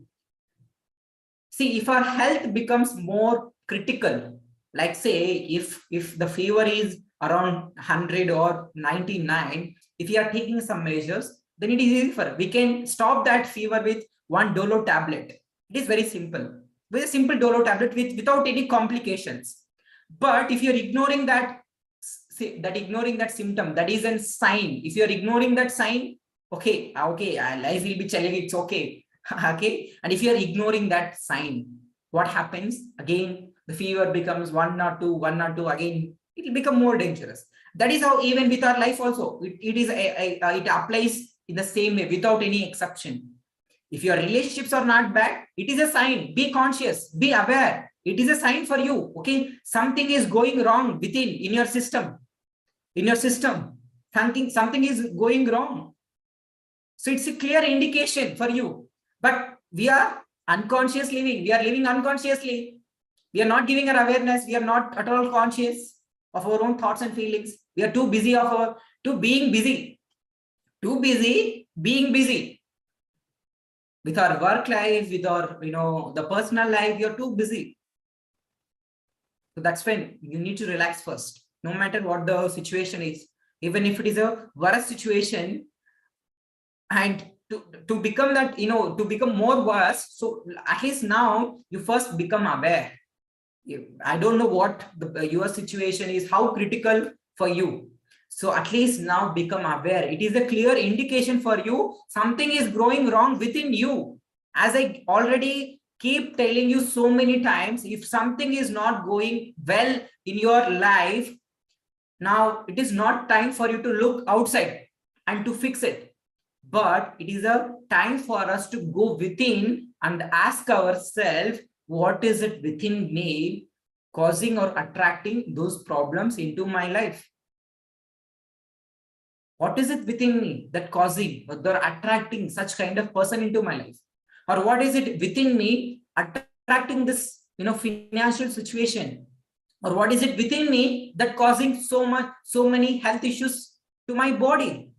See, if our health becomes more critical, like say, if the fever is around 100 or 99, if you are taking some measures, then it is easy for we can stop that fever with one Dolo tablet. It is very simple. With a simple Dolo tablet without any complications. But if you're ignoring that symptom, that is a sign. If you're ignoring that sign, okay, life will be challenging, it's okay. Okay, and if you are ignoring that sign, what happens? Again, the fever becomes 102, again, it will become more dangerous. That is how even with our life also, it applies in the same way without any exception. If your relationships are not bad, it is a sign. Be conscious, be aware. It is a sign for you. Okay, something is going wrong in your system. Something is going wrong. So it's a clear indication for you. But we are unconscious living. We are living unconsciously. We are not giving our awareness. We are not at all conscious of our own thoughts and feelings. We are too busy being busy. Too busy being busy. With our work life, with our, the personal life, you're too busy. So that's when you need to relax first. No matter what the situation is, even if it is a worse situation, and to become that, to become more worse. So at least now you first become aware. I don't know what your situation is, how critical for you. So at least now become aware. It is a clear indication for you. Something is growing wrong within you. As I already keep telling you so many times, if something is not going well in your life, now it is not time for you to look outside and to fix it. But it is a time for us to go within and ask ourselves, what is it within me causing or attracting those problems into my life? What is it within me that causing or attracting such kind of person into my life? Or what is it within me attracting this, financial situation? Or what is it within me that causing so many health issues to my body?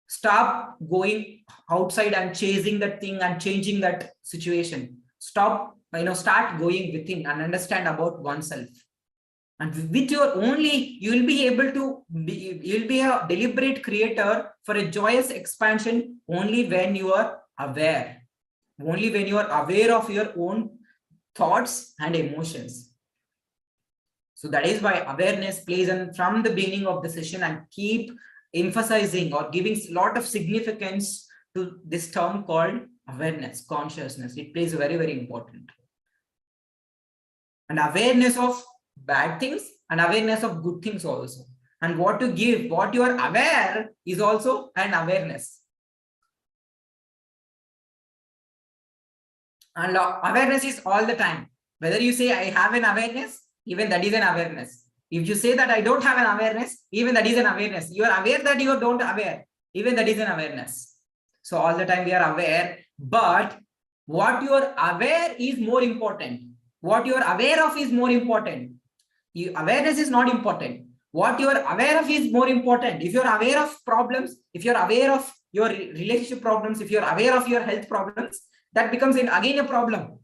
Stop going outside and chasing that thing and changing that situation. Start going within and understand about oneself. And with your only, you will be able to you'll be a deliberate creator for a joyous expansion only when you are aware. Only when you are aware of your own thoughts and emotions. So that is why awareness plays from the beginning of the session, and keep emphasizing or giving a lot of significance to this term called awareness, consciousness. It plays very, very important. And awareness of bad things and awareness of good things also. And what you are aware is also an awareness. And awareness is all the time. Whether you say I have an awareness, even that is an awareness. If you say that I don't have an awareness, even that is an awareness. You are aware that you don't aware, even that is an awareness. So all the time we are aware, but what you are aware is more important. What you are aware of is more important. Awareness is not important. What you are aware of is more important. If you are aware of problems, if you are aware of your relationship problems, if you are aware of your health problems, that becomes again a problem.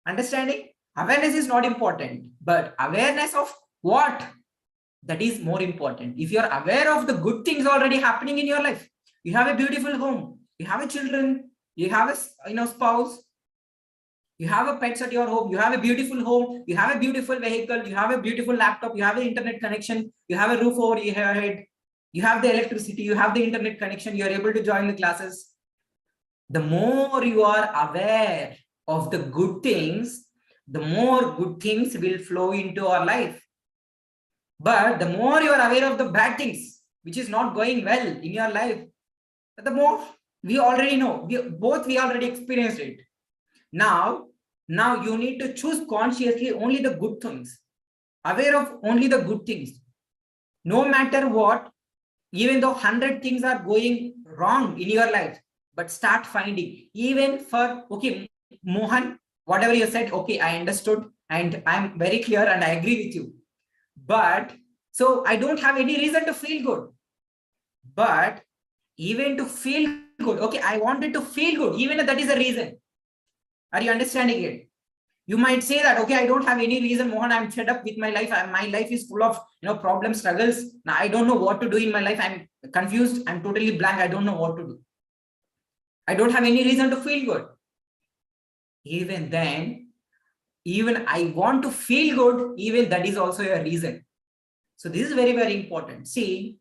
Understanding? Awareness is not important, but awareness of what? That is more important. If you're aware of the good things already happening in your life, you have a beautiful home, you have a children, you have a spouse, you have a pets at your home, you have a beautiful home, you have a beautiful vehicle, you have a beautiful laptop, you have an internet connection, you have a roof over your head, you have the electricity, you have the internet connection, you are able to join the classes. The more you are aware of the good things, the more good things will flow into our life. But the more you are aware of the bad things, which is not going well in your life, the more we already know, we already experienced it. Now you need to choose consciously only the good things, aware of only the good things. No matter what, even though 100 things are going wrong in your life, but start finding, even for, okay, Mohan, whatever you said, okay, I understood and I'm very clear and I agree with you. But so I don't have any reason to feel good. But even to feel good, okay, I wanted to feel good, even if that is a reason. Are you understanding it? You might say that, okay, I don't have any reason, Mohan, I'm fed up with my life. My life is full of problems, struggles. Now I don't know what to do in my life. I'm confused. I'm totally blank. I don't know what to do. I don't have any reason to feel good. Even then, even I want to feel good, even that is also a reason. So this is very, very important. See,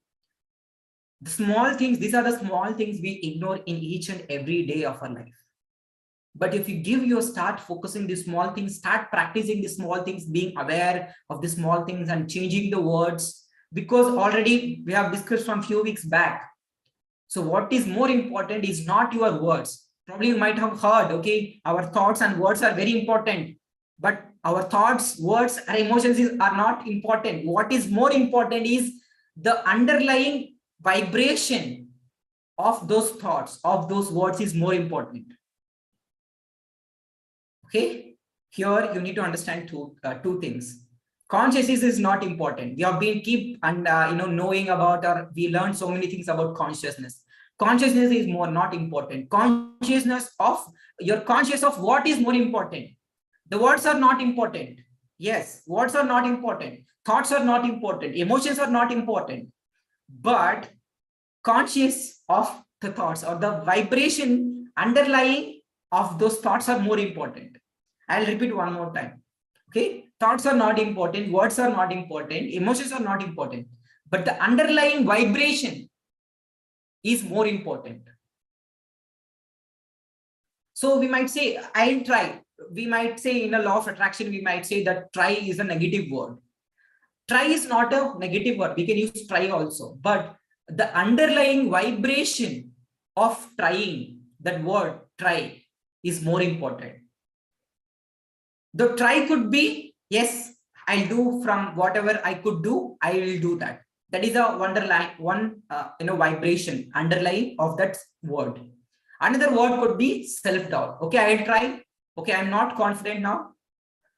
the small things, these are the small things we ignore in each and every day of our life. But if you start focusing the small things, start practicing the small things, being aware of the small things and changing the words, because already we have discussed from a few weeks back. So what is more important is not your words. Probably you might have heard, okay, our thoughts and words are very important, but our thoughts, words, and emotions are not important. What is more important is the underlying vibration of those thoughts, of those words is more important. Okay, here you need to understand two things. Consciousness is not important. We have been knowing about, or we learned so many things about consciousness. Consciousness is not important. Consciousness of, you're conscious of what is more important. The words are not important. Yes, words are not important. Thoughts are not important. Emotions are not important. But conscious of the thoughts or the vibration underlying of those thoughts are more important. I'll repeat one more time. Okay, thoughts are not important, words are not important, emotions are not important, but the underlying vibration is more important. So we might say, I'll try. We might say in a law of attraction, we might say that try is a negative word. Try is not a negative word. We can use try also, but the underlying vibration of trying, that word try, is more important. The try could be, yes, I'll do from whatever I could do, I will do that. That is a vibration underlying of that word. Another word could be self-doubt. Okay, I'll try. Okay, I'm not confident now.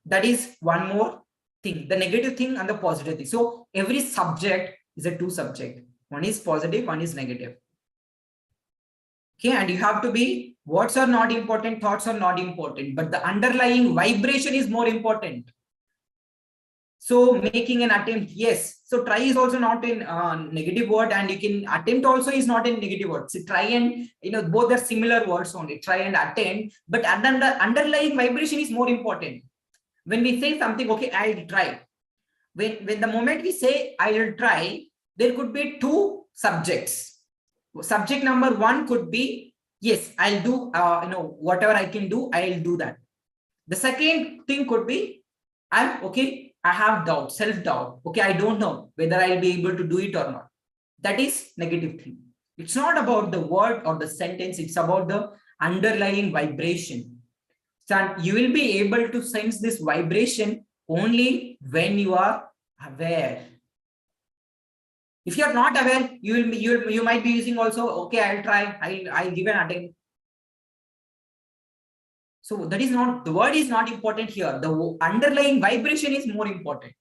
That is one more thing, the negative thing and the positive thing. So every subject is a two subject. One is positive, one is negative. Okay, and you have to be, words are not important, thoughts are not important, but the underlying vibration is more important. So making an attempt, yes. So try is also not in negative word, and you can attempt also is not in negative word. So try and, both are similar words only, try and attempt, but underlying vibration is more important. When we say something, okay, I'll try. When the moment we say I'll try, there could be two subjects. Subject number one could be, yes, I'll do, whatever I can do, I'll do that. The second thing could be, I have doubt, self-doubt. Okay, I don't know whether I'll be able to do it or not. That is negative thing. It's not about the word or the sentence. It's about the underlying vibration. So you will be able to sense this vibration only when you are aware. If you're not aware, you might be using also, okay, I'll try, I'll give an attempt. So that is not, the word is not important here. The underlying vibration is more important.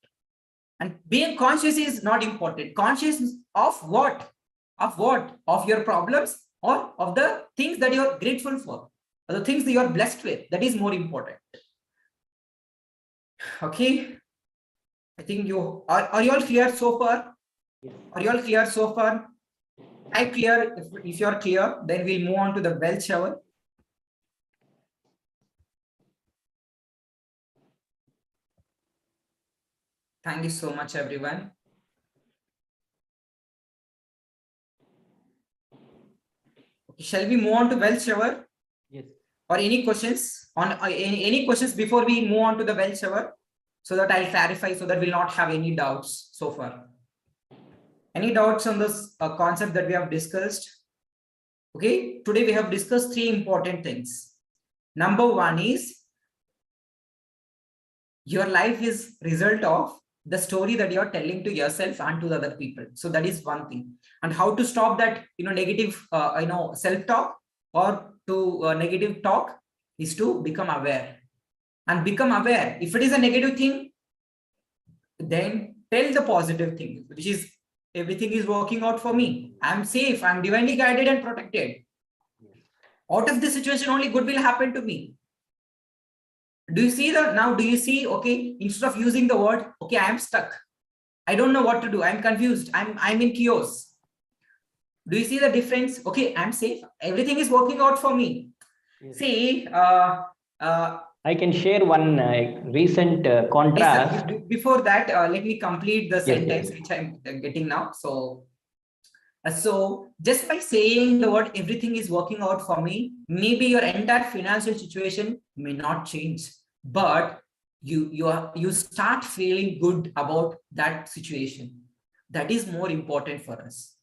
And being conscious is not important. Conscious of what? Of what? Of your problems, or of the things that you're grateful for, or the things that you're blessed with. That is more important. Okay. I think you are you all clear so far? Yes. Are you all clear so far? I clear. If you're clear, then we'll move on to the wealth shower. Thank you so much, everyone. Okay, shall we move on to wealth shower? Yes. Or any questions on any questions before we move on to the wealth shower, so that I'll clarify, so that we'll not have any doubts so far. Any doubts on this concept that we have discussed? Okay, today we have discussed three important things. Number one is your life is result of the story that you're telling to yourself and to the other people. So that is one thing. And how to stop that, negative, self-talk or to negative talk is to become aware. And become aware. If it is a negative thing, then tell the positive thing, which is everything is working out for me. I'm safe. I'm divinely guided and protected. Out of this situation, only good will happen to me. Do you see that now? Do you see? Okay, instead of using the word, okay, I am stuck. I don't know what to do. I'm confused. I'm in chaos. Do you see the difference? Okay, I'm safe. Everything is working out for me. Yes. See, I can share one recent contrast. yes, before that, let me complete the Yes, sentence yes. which I'm getting now. So just by saying the word everything is working out for me, maybe your entire financial situation may not change, but you start feeling good about that situation. That is more important for us.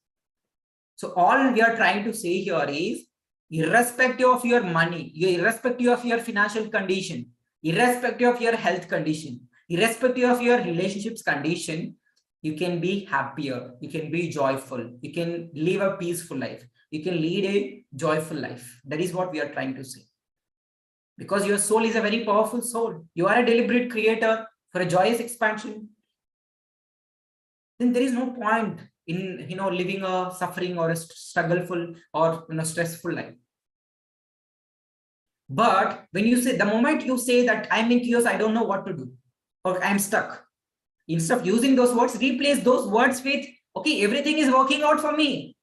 So all we are trying to say here is, irrespective of your money, irrespective of your financial condition, irrespective of your health condition, irrespective of your relationships condition, you can be happier, you can be joyful, you can live a peaceful life, you can lead a joyful life. That is what we are trying to say. Because your soul is a very powerful soul. You are a deliberate creator for a joyous expansion. Then there is no point in living a suffering or a struggleful or stressful life. But when you say, the moment you say that I'm in chaos, I don't know what to do, or I'm stuck, instead of using those words, replace those words with, okay, everything is working out for me.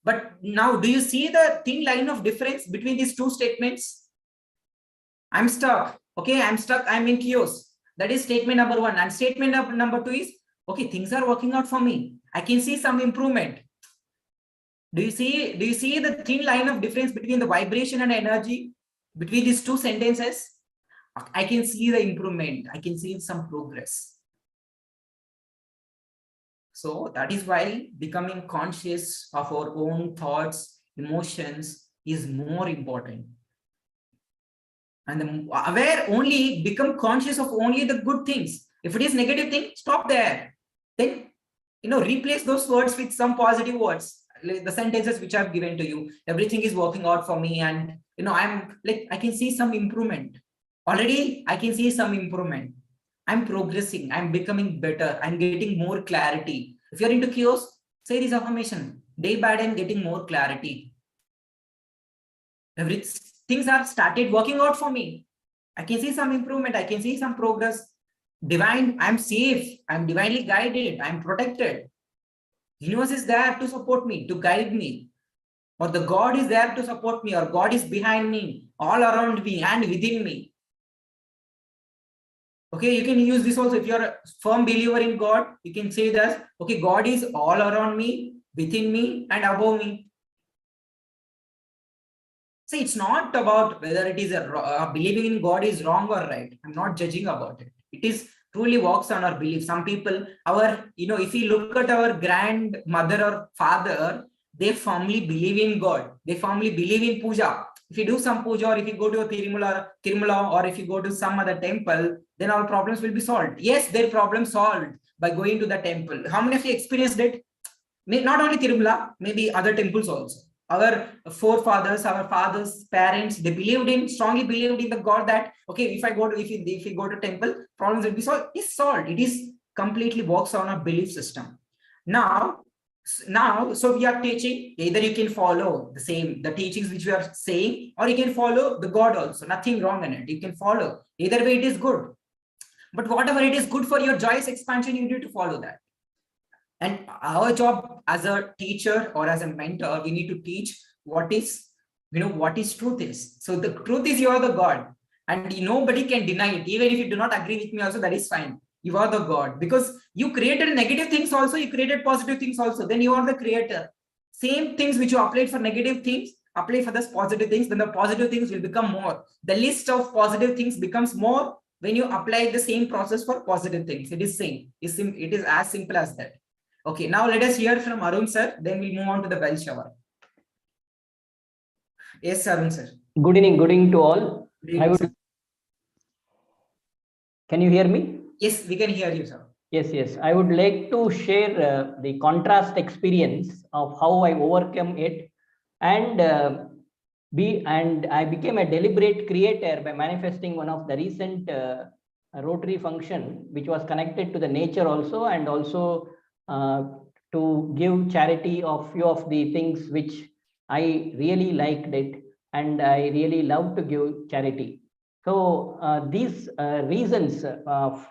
But now, do you see the thin line of difference between these two statements? I'm stuck. Okay, I'm stuck. I'm in chaos. That is statement number one. And statement number two is, okay, things are working out for me. I can see some improvement. Do you see the thin line of difference between the vibration and energy between these two sentences? I can see the improvement. I can see some progress. So that is why becoming conscious of our own thoughts, emotions is more important. And aware only, become conscious of only the good things. If it is negative thing, stop there. Then, replace those words with some positive words. Like the sentences which I've given to you, everything is working out for me, and I'm like, I can see some improvement. Already, I can see some improvement. I'm progressing. I'm becoming better. I'm getting more clarity. If you're into chaos, say this affirmation. Day by day, I'm getting more clarity. Things are started working out for me. I can see some improvement. I can see some progress. Divine, I'm safe. I'm divinely guided. I'm protected. Universe is there to support me, to guide me. Or the God is there to support me, or God is behind me, all around me and within me. Okay, you can use this also. If you're a firm believer in God, you can say that, okay, God is all around me, within me, and above me. See, it's not about whether it is believing in God is wrong or right. I'm not judging about it. It is truly works on our belief. Some people, if you look at our grandmother or father, they firmly believe in God. They firmly believe in puja. If you do some puja, or if you go to a Tirumala, or if you go to some other temple, then our problems will be solved. Yes, their problem solved by going to the temple. How many of you experienced it? Not only Tirumala, maybe other temples also. Our forefathers, our fathers, parents, they strongly believed in the God that, okay, if we go to temple, problems will be solved. It's solved. It is completely works on a belief system. Now, so we are teaching, either you can follow the teachings which we are saying, or you can follow the God also. Nothing wrong in it. You can follow. Either way, it is good. But whatever it is good for your joyous expansion, you need to follow that. And our job as a teacher or as a mentor, we need to teach what is, what is truth is. So the truth is you are the God, and nobody can deny it. Even if you do not agree with me also, that is fine. You are the God, because you created negative things also, you created positive things also. Then you are the creator. Same things which you applied for negative things, apply for this positive things, then the positive things will become more. The list of positive things becomes more when you apply the same process for positive things. It is same. It is as simple as that. Okay, now let us hear from Arun sir, then we'll move on to the bell shower. Yes, Arun sir. Good evening to all. Can you hear me? Yes, we can hear you, sir. Yes. I would like to share the contrast experience of how I overcome it, and I became a deliberate creator by manifesting one of the recent Rotary function, which was connected to the nature also, and also to give charity of few of the things which I really liked it, and I really love to give charity. So these reasons of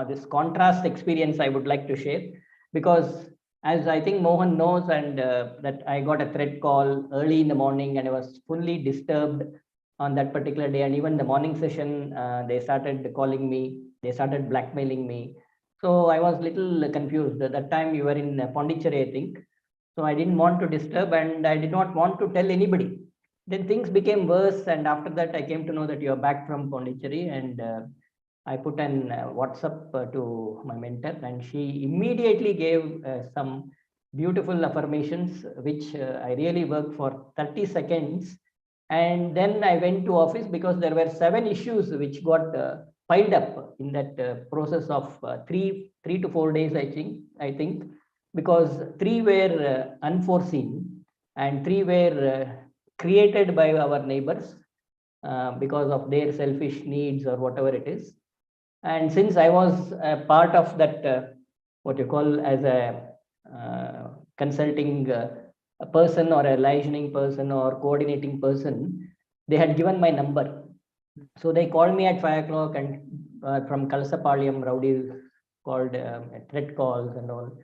this contrast experience I would like to share, because as I think Mohan knows, and that I got a threat call early in the morning, and I was fully disturbed on that particular day. And even the morning session, they started calling me, they started blackmailing me. So I was little confused. At that time, you were in Pondicherry, I think. So I didn't want to disturb, and I did not want to tell anybody. Then things became worse, and after that, I came to know that you are back from Pondicherry, and I put an WhatsApp to my mentor, and she immediately gave some beautiful affirmations, which I really worked for 30 seconds. And then I went to office, because there were 7 issues which got piled up in that process of 3 to 4 days, I think, because 3 were unforeseen, and 3 were created by our neighbors because of their selfish needs or whatever it is. And since I was a part of that, what you call as a consulting a person, or a liaising person, or coordinating person, they had given my number. So they called me at 5 o'clock, and from Kalsapalyam, rowdies called threat calls and all.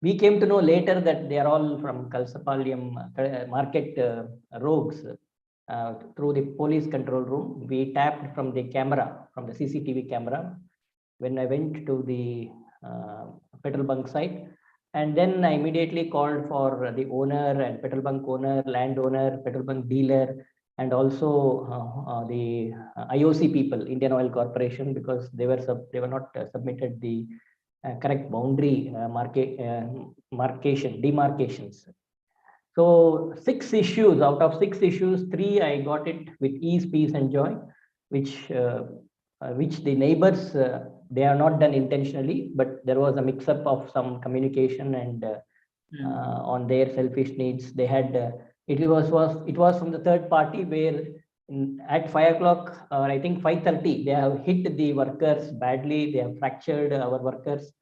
We came to know later that they are all from Kalsapalyam market rogues. Through the police control room, we tapped from the camera, from the CCTV camera, when I went to the petrol bunk site. And then I immediately called for the owner and petrol bunk owner, landowner, petrol bunk dealer, and also the IOC people, Indian Oil Corporation, because they were not submitted the correct boundary demarcations. So 6 issues, out of 6 issues, 3 I got it with ease, peace, and joy, which the neighbors, they are not done intentionally, but there was a mix-up of some communication, and on their selfish needs. They had it was from the third party, where at 5 o'clock, or I think 5:30, they have hit the workers badly. They have fractured our workers,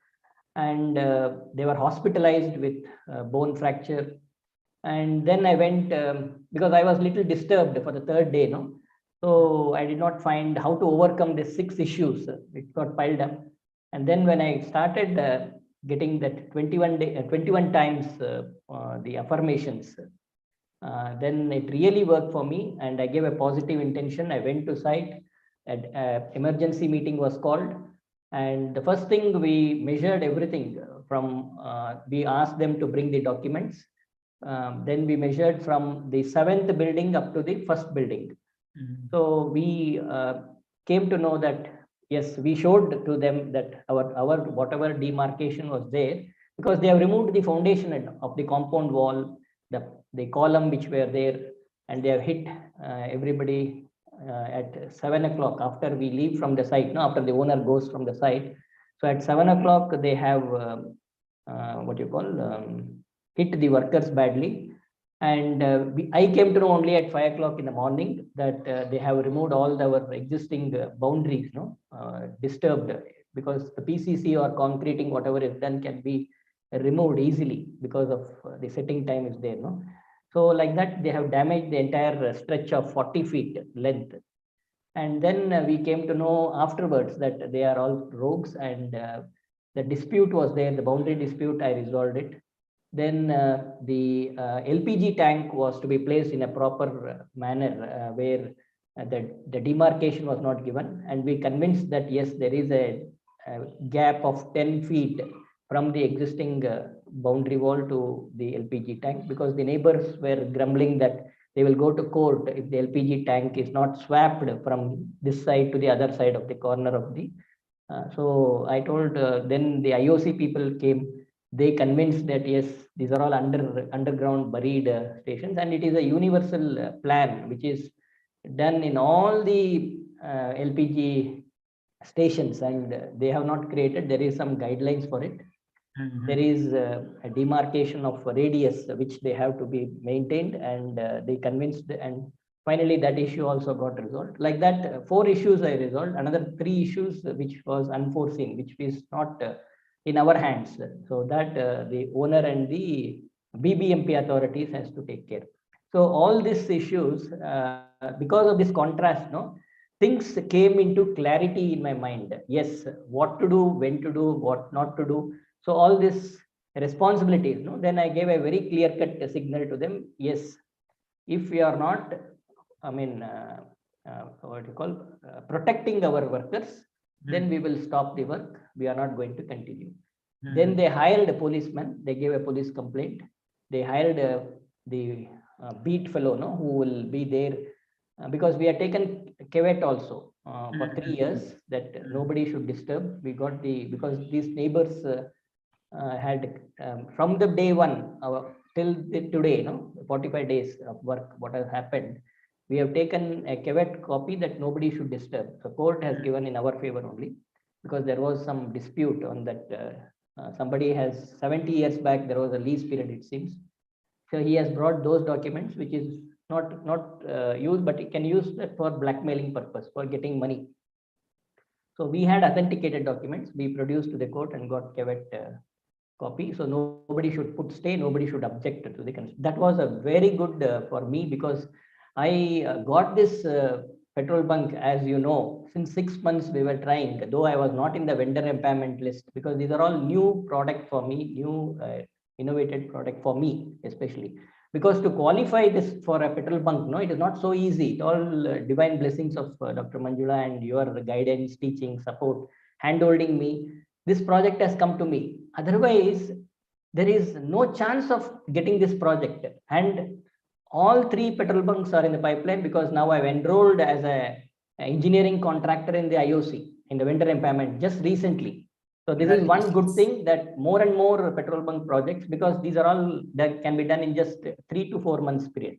and they were hospitalized with bone fracture. And then I went, because I was little disturbed for the 3rd day, so I did not find how to overcome the 6 issues which got piled up. And then when I started getting that 21 times the affirmations, then it really worked for me, and I gave a positive intention. I went to site, emergency meeting was called, and the first thing, we measured everything from, we asked them to bring the documents. Then we measured from the 7th building up to the 1st building. So we came to know that, yes, we showed to them that our whatever demarcation was there, because they have removed the foundation of the compound wall, the column which were there, and they have hit everybody at 7 o'clock after we leave from the site, after the owner goes from the site. So at 7 o'clock, they have hit the workers badly. And I came to know only at 5 o'clock in the morning that they have removed all our existing boundaries, disturbed, because the PCC or concreting, whatever is done, can be removed easily because of the setting time is there. So like that, they have damaged the entire stretch of 40 feet length. And then we came to know afterwards that they are all rogues, and the dispute was there, the boundary dispute, I resolved it. Then the LPG tank was to be placed in a proper manner where the demarcation was not given. And we convinced that yes, there is a gap of 10 feet from the existing boundary wall to the LPG tank, because the neighbors were grumbling that they will go to court if the LPG tank is not swapped from this side to the other side of the corner of the. So I told, then the IOC people came. They convinced that yes, these are all underground buried stations, and it is a universal plan which is done in all the LPG stations, and they have not created. There is some guidelines for it. There is a demarcation of radius which they have to be maintained, and they convinced, and finally that issue also got resolved. Like that, 4 issues I resolved. Another 3 issues which was unforeseen, which is not in our hands, so that the owner and the BBMP authorities has to take care. So all these issues, because of this contrast, no, things came into clarity in my mind. Yes, what to do, when to do, what not to do. So all these responsibilities, no, then I gave a very clear-cut signal to them. Yes, if we are not, I mean, what you call, protecting our workers, then we will stop the work. We are not going to continue. Then they hired a policeman. They gave a police complaint. They hired the beat fellow, no, who will be there, because we had taken caveat also for 3 years that nobody should disturb. We got the, because these neighbors had from the day one till today, no, 45 days of work, what has happened, we have taken a caveat copy that nobody should disturb. The court has given in our favor only, because there was some dispute on that. Somebody has 70 years back, there was a lease period, it seems. So he has brought those documents, which is not used, but it can use that for blackmailing purpose, for getting money. So we had authenticated documents. We produced to the court and got caveat copy. So nobody should put stay, nobody should object to the consent. That was a very good for me, because I got this petrol bunk, as you know, since 6 months we were trying, though I was not in the vendor empowerment list, because these are all new product for me, new innovated product for me, especially. Because to qualify this for a petrol bunk, no, it is not so easy. It all divine blessings of Dr. Manjula and your guidance, teaching, support, hand-holding me. This project has come to me. Otherwise, there is no chance of getting this project. And all 3 petrol bunks are in the pipeline, because now I've enrolled as a engineering contractor in the IOC, in the vendor empowerment, just recently. So this is one good thing, that more and more petrol bunk projects, because these are all that can be done in just 3 to 4 months period.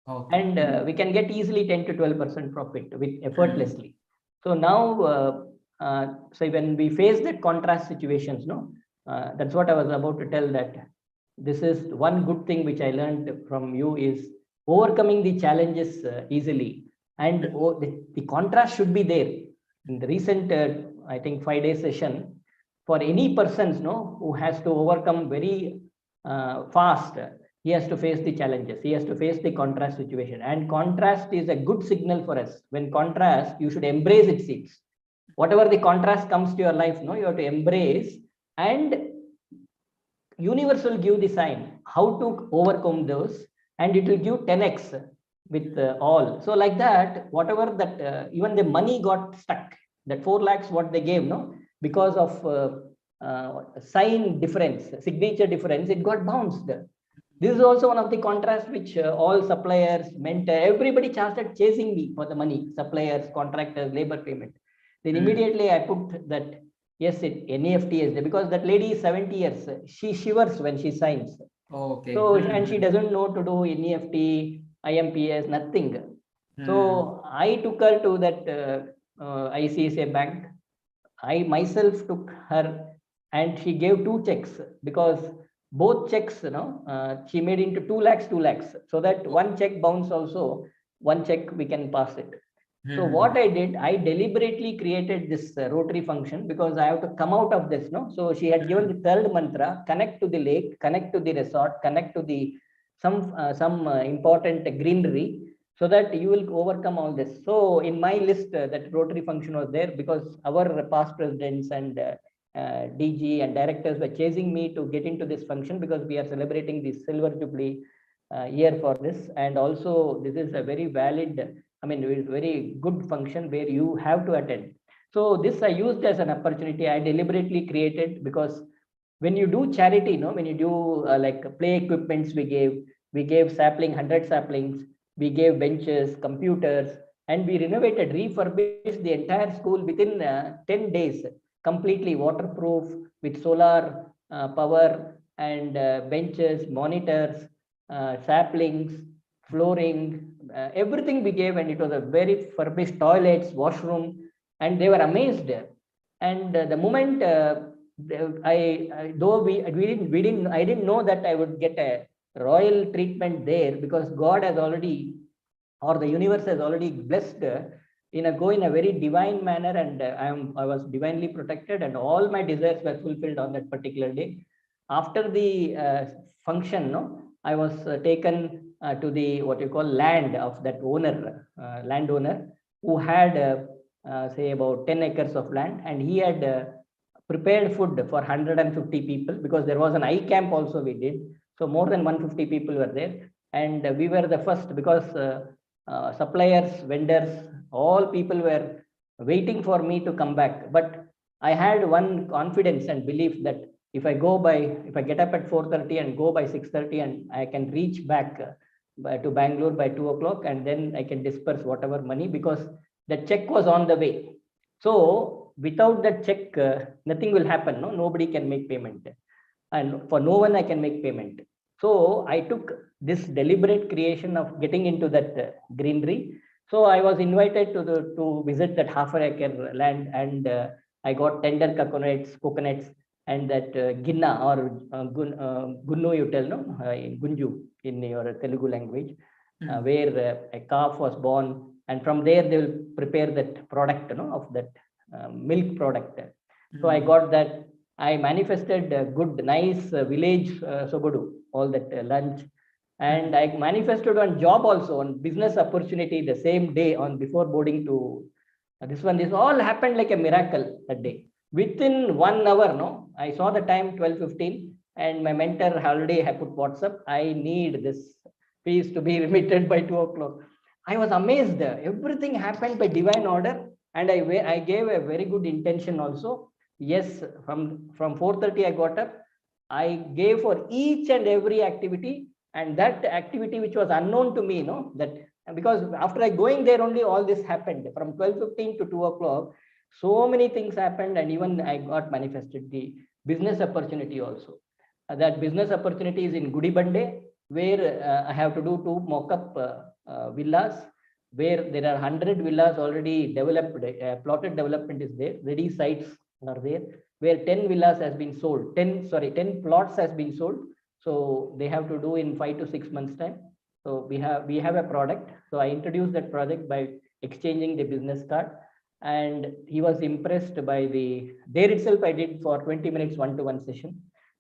Okay. And we can get easily 10 to 12% profit with effortlessly. So now, so when we face that contrast situations, no, that's what I was about to tell, that this is one good thing which I learned from you, is overcoming the challenges easily. And the contrast should be there. In the recent, I think 5-day session, for any persons, no, who has to overcome very fast, he has to face the challenges. He has to face the contrast situation. And contrast is a good signal for us. When contrast, you should embrace it, seems. Whatever the contrast comes to your life, no, you have to embrace, and universe will give the sign how to overcome those, and it will give 10x with all. So like that, whatever that, even the money got stuck, that 4 lakhs what they gave, no, because of sign difference, signature difference, it got bounced. This is also one of the contrasts which all suppliers, mentor, everybody started chasing me for the money, suppliers, contractors, labor payment. Then immediately I put that, yes, NEFT is there, because that lady is 70 years. She shivers when she signs. Okay. So, and she doesn't know to do NEFT, IMPS, nothing. So I took her to that ICICI bank. I myself took her, and she gave 2 checks, because both checks, you know, she made into 2 lakhs, 2 lakhs. So that 1 check bounce also, 1 check we can pass it. So what I did, I deliberately created this rotary function, because I have to come out of this, no? So she had given the 3rd mantra: connect to the lake, connect to the resort, connect to the some important greenery. so that you will overcome all this. So in my list, that Rotary function was there because our past presidents and DG and directors were chasing me to get into this function because we are celebrating the silver jubilee year for this. And also this is a very valid, I mean, very good function where you have to attend. So this I used as an opportunity. I deliberately created, because when you do charity, when you do like play equipments, we gave sapling, 100 saplings, we gave benches, computers, and we renovated, refurbished the entire school within 10 days, completely waterproof with solar power, and benches, monitors, saplings, flooring, everything we gave, and it was a very furbished toilets, washroom, and they were amazed. And the moment I didn't know that I would get a royal treatment there, because God has already, or the universe has already blessed in a very divine manner, and I was divinely protected, and all my desires were fulfilled on that particular day. After the function, I was taken to the what you call land of that owner, landowner, who had say about 10 acres of land, and he had prepared food for 150 people, because there was an eye camp also we did. So more than 150 people were there, and we were the first, because suppliers, vendors, all people were waiting for me to come back. But I had one confidence and belief that if I get up at 4:30 and go by 6:30, and I can reach back to Bangalore by 2 o'clock, and then I can disperse whatever money, because the check was on the way. So without that check, nothing will happen. Nobody can make payment, and for no one I can make payment. So I took this deliberate creation of getting into that greenery. So I was invited to visit that half-acre land, and I got tender coconuts, and that ginna, or gunnu, you tell, in Gunju in your Telugu language, where a calf was born, and from there they will prepare that product, of that milk product. So I got that. I manifested a good, nice village Sogodu, all that lunch. And I manifested on job also, on business opportunity the same day, on before boarding to this one. This all happened like a miracle that day. Within 1 hour, I saw the time 12:15, and my mentor already had put WhatsApp, I need this fees to be remitted by 2 o'clock. I was amazed. Everything happened by divine order, and I gave a very good intention also. Yes, from 4:30 I got up. I gave for each and every activity, and that activity which was unknown to me, that because after I going there only all this happened. From 12:15 to 2 o'clock, so many things happened, and even I got manifested the business opportunity also. That business opportunity is in Gudibande, where I have to do 2 mock-up villas, where there are 100 villas already developed. Plotted development is there, ready sites are there, where 10 villas has been sold, 10 plots has been sold. So they have to do in 5 to 6 months time. So we have a product. So I introduced that project by exchanging the business card, and he was impressed by there itself I did for 20 minutes one-to-one session.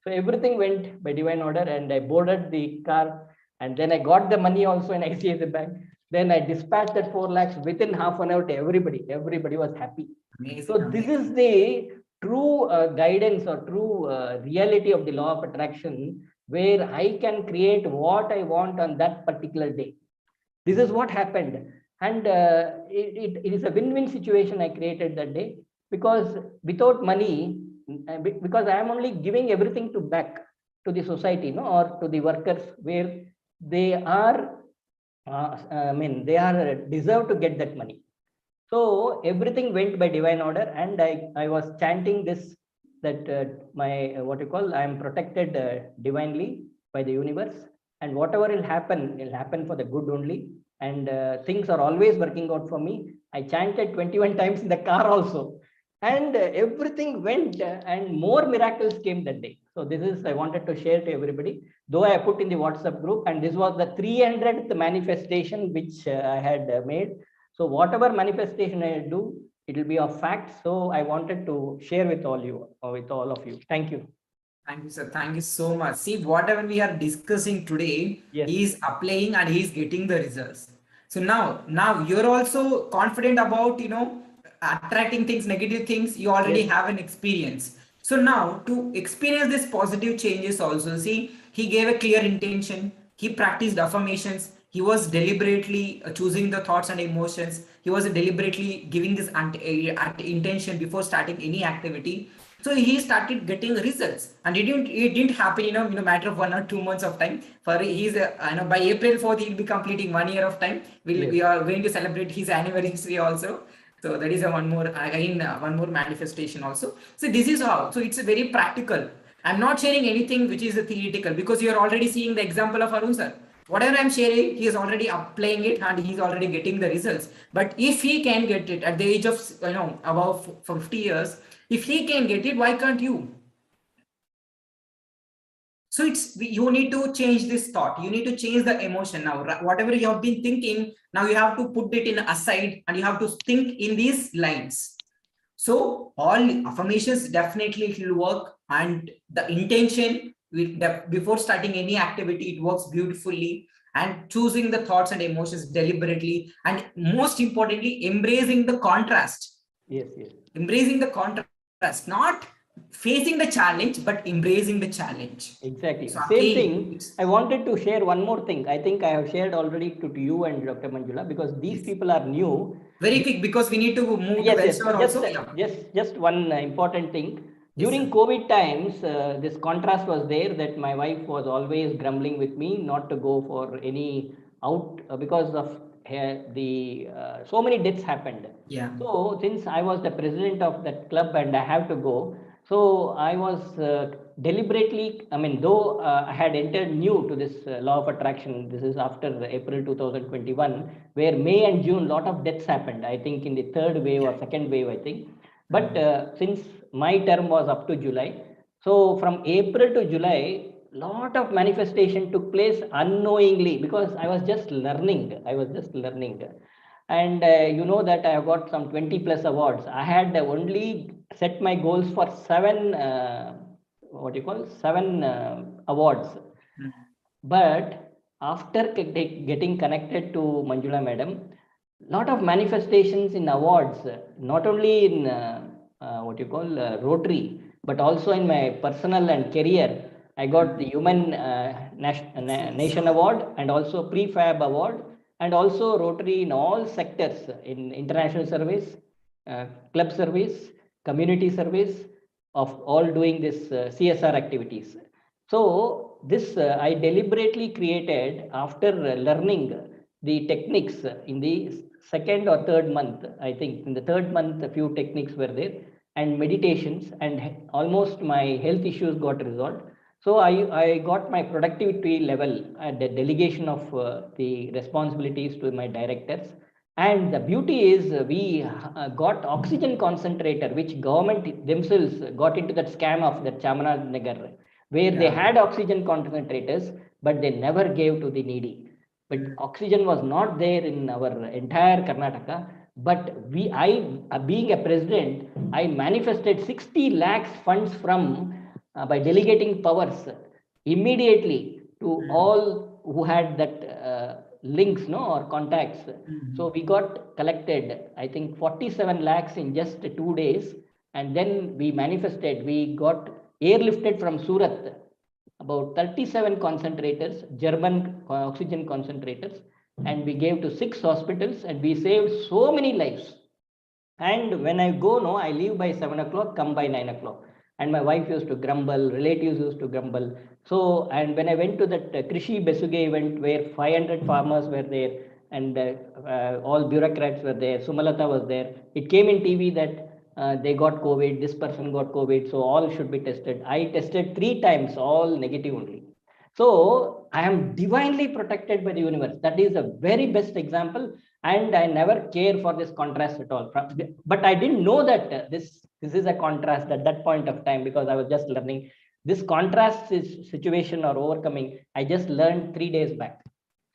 So everything went by divine order, and I boarded the car, and then I got the money also in ICICI Bank. Then I dispatched that 4 lakhs within half an hour to everybody. Everybody was happy. Amazing, so this is the true guidance, or true reality of the law of attraction, where I can create what I want on that particular day. This is what happened. And it is a win-win situation I created that day, because without money, because I am only giving everything back to the society, or to the workers, where they are, they are deserve to get that money. So everything went by divine order, and I was chanting this, that my what you call, I am protected divinely by the universe, and whatever will happen for the good only, and things are always working out for me. I chanted 21 times in the car also, and everything went, and more miracles came that day. So this is I wanted to share to everybody, though I put in the WhatsApp group, and this was the 300th manifestation which I had made. So whatever manifestation I do, it will be of fact. So I wanted to share with all of you. Thank you. Thank you, sir. Thank you so much. See, whatever we are discussing today, yes, he is applying and he is getting the results. So now you're also confident about, attracting things, negative things. You already Yes. have an experience. So now to experience this positive changes also, see, he gave a clear intention. He practiced affirmations. He was deliberately choosing the thoughts and emotions. He was deliberately giving this intention before starting any activity. So he started getting results, and it didn't happen, in a matter of 1 or 2 months of time. For he's, by April 4th, he'll be completing 1 year of time. Yes. We are going to celebrate his anniversary also. So that is a one more manifestation also. So this is how. So it's a very practical. I'm not sharing anything which is a theoretical, because you're already seeing the example of Arun sir. Whatever I'm sharing, he is already applying it and he's already getting the results. But if he can get it at the age of, above 50 years, if he can get it, why can't you? So you need to change this thought. You need to change the emotion now. Whatever you have been thinking, now you have to put it in aside and you have to think in these lines. So all affirmations definitely will work, and the intention before starting any activity, it works beautifully. And choosing the thoughts and emotions deliberately, and most importantly, embracing the contrast. Yes. Yes. Embracing the contrast, not facing the challenge, but embracing the challenge. Exactly. So Same again, thing. it's I wanted to share one more thing. I think I have shared already to you and Dr. Manjula, because these yes. people are new. Very quick, because we need to move to Yes, yes. Wellstore Just, also. Yeah. just one important thing. Yes, During sir. COVID times, this contrast was there, that my wife was always grumbling with me not to go for any out, because of the so many deaths happened. Yeah. So since I was the president of that club and I have to go, so I was deliberately, I mean, though I had entered new to this law of attraction, this is after April 2021, where May and June, lot of deaths happened. I think in the third wave or second wave, I think. But since my term was up to July, so from April to July, lot of manifestation took place unknowingly, because I was just learning. I was just learning. And you know that I have got some 20 plus awards. I had only set my goals for seven, what you call, seven awards. Mm. But after getting connected to Manjula madam, lot of manifestations in awards, not only in what you call Rotary, but also in my personal and career. I got the Human Nation Award, and also Prefab Award, and also Rotary in all sectors, in international service, club service, community service, of all doing this CSR activities. So this I deliberately created after learning the techniques in the second or third month. I think in the third month, a few techniques were there, and meditations, and almost my health issues got resolved. So I got my productivity level and the delegation of the responsibilities to my directors. And the beauty is we got oxygen concentrator, which government themselves got into that scam of that Chamaraj Nagar, where they Yeah. had oxygen concentrators, but they never gave to the needy. But oxygen was not there in our entire Karnataka. But being a president, I manifested 60 lakhs funds from by delegating powers immediately to all who had that links, no, or contacts. So we got collected, I think, 47 lakhs in just 2 days, and then we manifested. We got airlifted from Surat about 37 concentrators, German oxygen concentrators, and we gave to 6 hospitals, and we saved so many lives. And when I go, no, I leave by 7 o'clock, come by 9 o'clock. And my wife used to grumble, relatives used to grumble. So, and when I went to that Krishi Besuge event where 500 farmers were there, and all bureaucrats were there, Sumalata was there, it came in TV that they got COVID, this person got COVID, so all should be tested. I tested 3 times, all negative only. So I am divinely protected by the universe. That is a very best example, and I never care for this contrast at all. But I didn't know that this is a contrast at that point of time, because I was just learning. This contrast is situation or overcoming, I just learned 3 days back.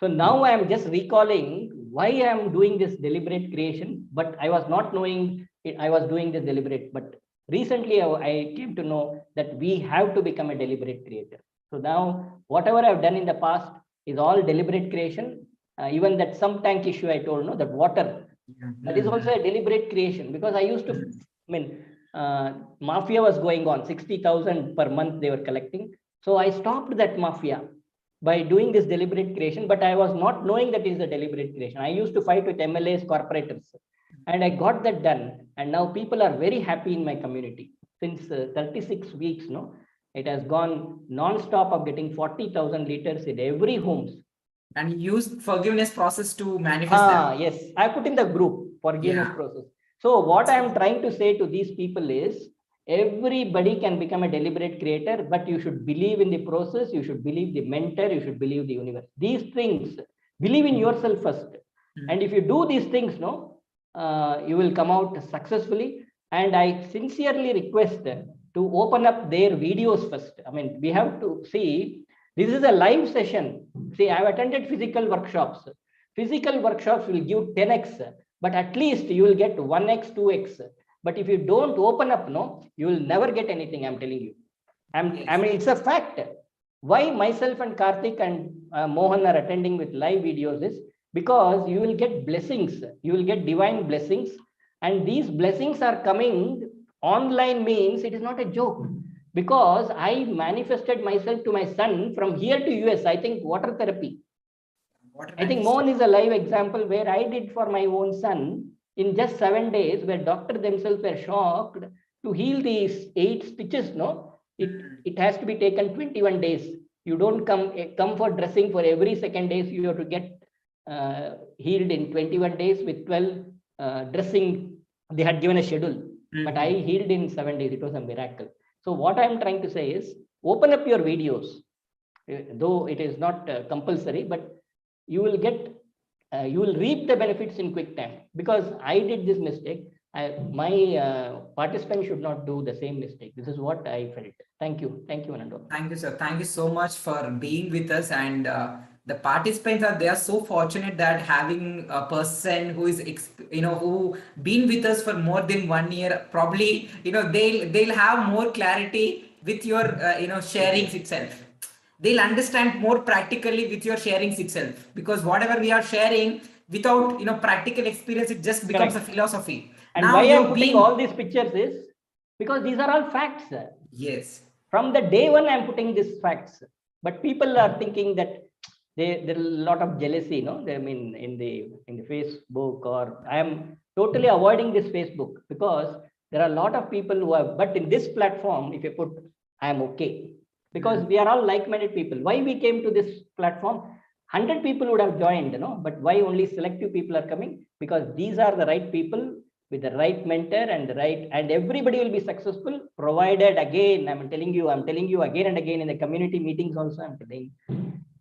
So now I am just recalling why I am doing this deliberate creation, but I was not knowing I was doing this deliberate. But recently I came to know that we have to become a deliberate creator. So now whatever I've done in the past is all deliberate creation. even that sump tank issue I told, no, that water, that is also a deliberate creation, because I used to, I mean, mafia was going on, 60,000 per month they were collecting. So I stopped that mafia by doing this deliberate creation, but I was not knowing that is a deliberate creation. I used to fight with MLAs, corporators, and I got that done. And now people are very happy in my community. Since 36 weeks, no, it has gone non-stop of getting 40,000 liters in every homes. And you used forgiveness process to manifest that. Yes, I put in the group forgiveness process. So what I am trying to say to these people is, everybody can become a deliberate creator, but you should believe in the process, you should believe the mentor, you should believe the universe. These things, believe in yourself first. And if you do these things, no, you will come out successfully. And I sincerely request to open up their videos first. I mean, we have to see, this is a live session. See, I have attended physical workshops. Physical workshops will give 10x, but at least you will get 1x, 2x. But if you don't open up, no, you will never get anything, I'm telling you. I mean, it's a fact. Why myself and Karthik and Mohan are attending with live videos is because you will get blessings. You will get divine blessings. And these blessings are coming online, means it is not a joke. Because I manifested myself to my son from here to US, I think water therapy. I think Mohan is a live example where I did for my own son in just 7 days, where doctors themselves were shocked to heal these 8 stitches. No, it has to be taken 21 days. You don't come for dressing for every second days. You have to get healed in 21 days with 12 dressing. They had given a schedule, but I healed in 7 days. It was a miracle. So what I'm trying to say is, open up your videos, though it is not compulsory, but you will get, you will reap the benefits in quick time. Because I did this mistake, my participants should not do the same mistake. This is what I felt. Thank you, Anando. Thank you, sir. Thank you so much for being with us. And the participants they are so fortunate that having a person who is who been with us for more than 1 year. Probably they'll have more clarity with your sharings itself. They'll understand more practically with your sharings itself, because whatever we are sharing without practical experience, it just becomes a philosophy. And now, why I'm putting all these pictures is because these are all facts. Yes. From the day one, I'm putting these facts. But people are thinking that there are a lot of jealousy, no? I mean, in the Facebook, or I am totally avoiding this Facebook, because there are a lot of people who have. But in this platform, if you put, I am okay, because we are all like-minded people. Why we came to this platform? 100 people would have joined, but why only selective people are coming? Because these are the right people with the right mentor and and everybody will be successful, provided, again, I'm telling you again and again in the community meetings also, I'm telling,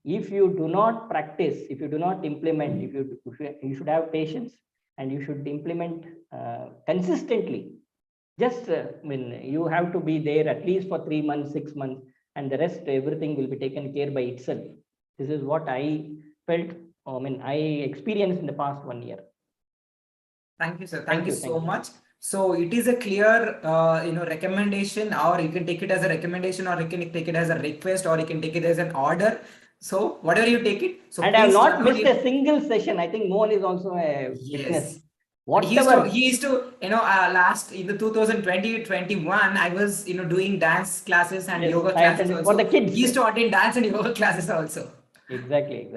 if you do not practice, if you do not implement, if you should have patience, and you should implement consistently. Just you have to be there at least for 3 months, 6 months, and the rest, everything will be taken care by itself. This is what I felt, I experienced in the past 1 year. Thank you, sir. Thank you so much. So it is a clear, recommendation, or you can take it as a recommendation, or you can take it as a request, or you can take it as an order. So whatever you take it. So and I have not missed a single session. I think Mohan is also a witness. Whatever he used to, last in the 2020-21, I was, doing dance classes and yoga classes also. For the kids. He used to attend dance and yoga classes also. Exactly.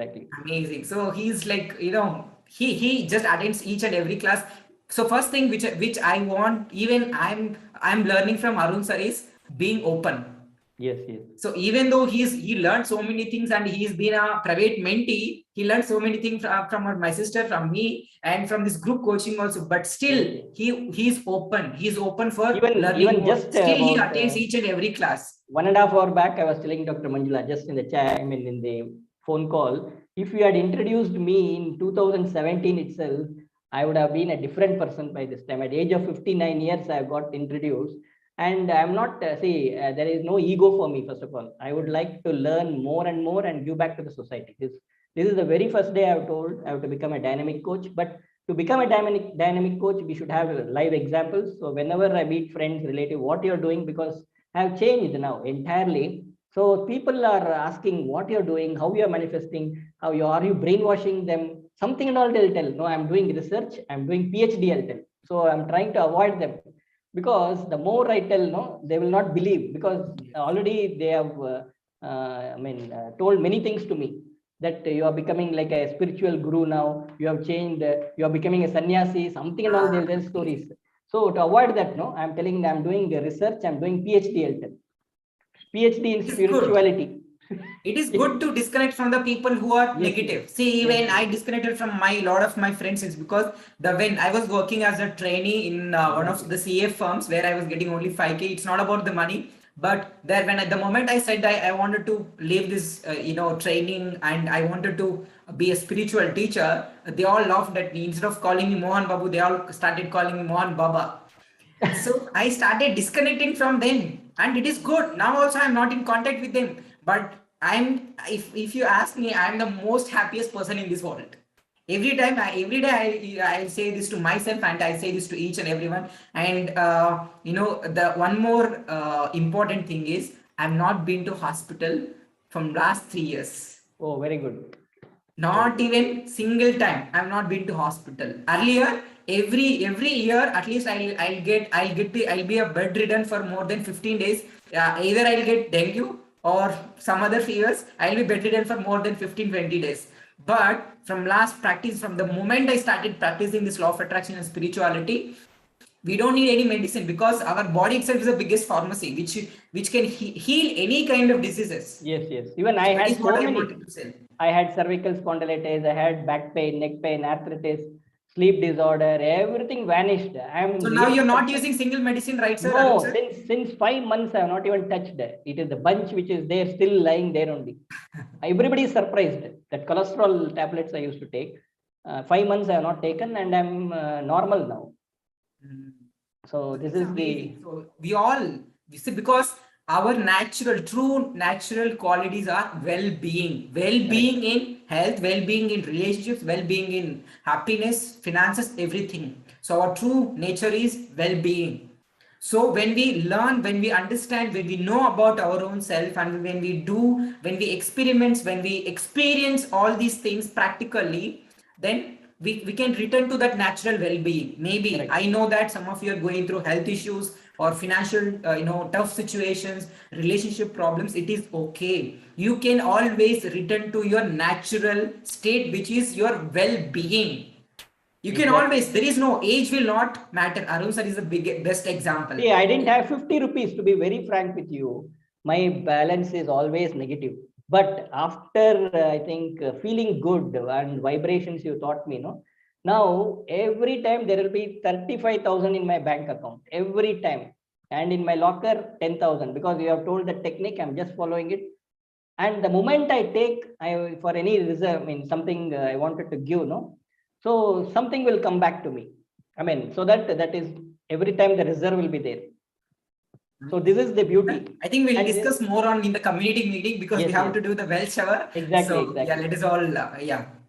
Amazing. So he's like, he just attends each and every class. So first thing which I want, even I'm learning from Arun sir, is being open. Yes. So even though he learned so many things, and he's been a private mentee, he learned so many things from my sister, from me, and from this group coaching also. But still, he's open. He's open for learning. Even just still, he attends each and every class. 1.5 hours back, I was telling Dr. Manjula just in the chat, in the phone call, if you had introduced me in 2017 itself, I would have been a different person by this time. At the age of 59 years, I got introduced. And I'm not, there is no ego for me, first of all. I would like to learn more and more and give back to the society. This is the very first day I've told I have to become a dynamic coach. But to become a dynamic coach, we should have live examples. So whenever I meet friends, relative, what you're doing, because I have changed now entirely. So people are asking what you're doing, how you're manifesting, are you brainwashing them, something and all they'll tell. No, I'm doing research, I'm doing PhD, I'll tell. So I'm trying to avoid them, because the more I tell, no, they will not believe, because already they have, told many things to me, that you are becoming like a spiritual guru now, you have changed, you are becoming a sannyasi, something and all, they'll tell stories. So to avoid that, no, I'm telling I'm doing research, I'm doing PhD, I'll tell. PhD in It's good. spirituality. It is good to disconnect from the people who are Yes, negative. yes. See, Yes, when yes. I disconnected from my lot of my friends, it's because when I was working as a trainee in one of the CA firms where I was getting only 5K. It's not about the money, but there when at the moment I said I wanted to leave this training and I wanted to be a spiritual teacher, they all laughed at me. Instead of calling me Mohan Babu, they all started calling me Mohan Baba. So I started disconnecting from them, and it is good. Now also I'm not in contact with them, but if you ask me, I'm the most happiest person in this world. Every day I say this to myself, and I say this to each and everyone. And the one more important thing is I've not been to hospital from last 3 years. Oh, very good. Not even single time. I've not been to hospital. Earlier, every year, at least I'll be a bedridden for more than 15 days. Either I'll get dengue or some other fevers. I'll be bedridden for more than 15-20 days. But from the moment I started practicing this law of attraction and spirituality, we don't need any medicine, because our body itself is the biggest pharmacy, which can heal any kind of diseases. Yes, yes. Even I That had is what so I many. wanted to say. I had cervical spondylitis, I had back pain, neck pain, arthritis, sleep disorder, everything vanished. I'm So now really you're not surprised. using single medicine, right, sir? Arun No, sir? since 5 months I have not even touched it. It is the bunch which is there, still lying there only. Everybody is surprised that cholesterol tablets I used to take. 5 months I have not taken, and I'm normal now. So this It's is amazing. the So we see, because our true natural qualities are well-being, well-being in health, well-being in relationships, well-being in happiness, finances, everything. So our true nature is well-being. So when we learn, when we understand, when we know about our own self, and when we experiment, when we experience all these things practically, then we can return to that natural well-being. Maybe correct. I know that some of you are going through health issues or financial tough situations, relationship problems. It is okay. You can always return to your natural state, which is your well-being. You can Exactly. always, there is no age will not matter. Arun sir is the best example. See, I didn't have 50 rupees, to be very frank with you. My balance is always negative. But after, I think, feeling good and vibrations you taught me, no? Now, every time there will be 35,000 in my bank account, every time. And in my locker, 10,000, because you have told the technique, I'm just following it. And the moment I take, for any reserve, something I wanted to give, no? So something will come back to me. So that is every time the reserve will be there. So this is the beauty. I think we'll And discuss more on in the community meeting, because we yes, have yes, to do the well shower. exactly, So yeah, exactly. let us all